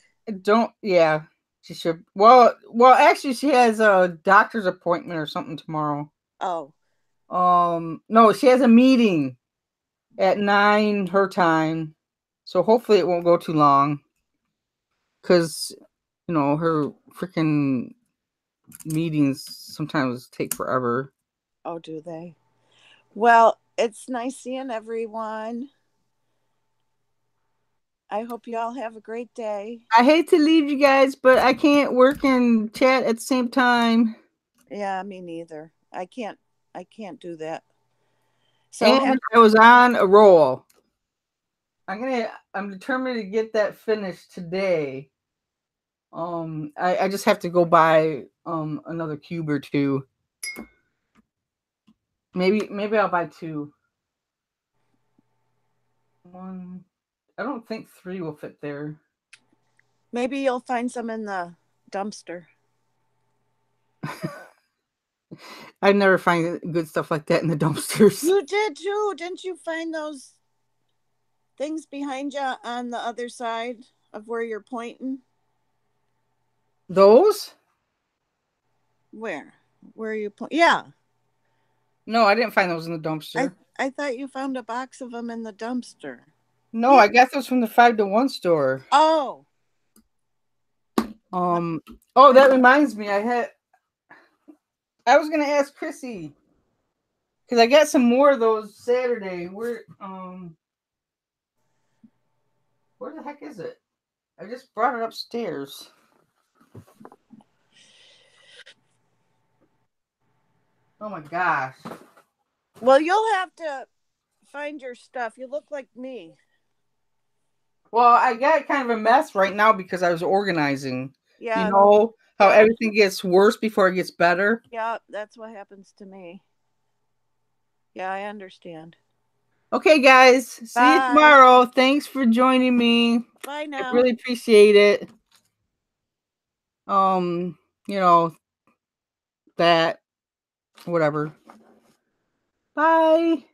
Speaker 2: Yeah, she should. Well, actually, she has a doctor's appointment or something tomorrow.
Speaker 3: Oh.
Speaker 2: No, she has a meeting at 9 her time, so hopefully it won't go too long. Cause her freaking meetings sometimes take forever.
Speaker 3: Oh, do they? Well, it's nice seeing everyone. I hope you all have a great day.
Speaker 2: I hate to leave you guys, but I can't work and chat at the same time.
Speaker 3: Yeah, me neither. I can't do that.
Speaker 2: So I was on a roll. I'm determined to get that finished today. I just have to go buy another cube or 2. Maybe I'll buy 2. 1. I don't think 3 will fit there.
Speaker 3: Maybe you'll find some in the dumpster.
Speaker 2: I never find good stuff like that in the dumpsters.
Speaker 3: You did too. Didn't you find those things behind you on the other side of where you're pointing?
Speaker 2: Those?
Speaker 3: Where? Where are you pointing? Yeah.
Speaker 2: No, I didn't find those in the dumpster.
Speaker 3: I thought you found a box of them in the dumpster.
Speaker 2: No, yeah. I got those from the 5-to-1 store.
Speaker 3: Oh.
Speaker 2: Oh, that reminds me. I was gonna ask Chrissy because I got some more of those Saturday. Where the heck is it? I just brought it upstairs. Oh my gosh.
Speaker 3: Well, you'll have to find your stuff. You look like me.
Speaker 2: Well, I got kind of a mess right now because I was organizing.
Speaker 3: Yeah.
Speaker 2: You know how
Speaker 3: Yeah.
Speaker 2: everything gets worse before it gets better?
Speaker 3: Yeah, that's what happens to me. Yeah, I understand.
Speaker 2: Okay, guys. See you
Speaker 3: Bye.
Speaker 2: tomorrow. Thanks for joining me.
Speaker 3: Bye
Speaker 2: I
Speaker 3: now.
Speaker 2: really appreciate it. You know, that, whatever. Bye.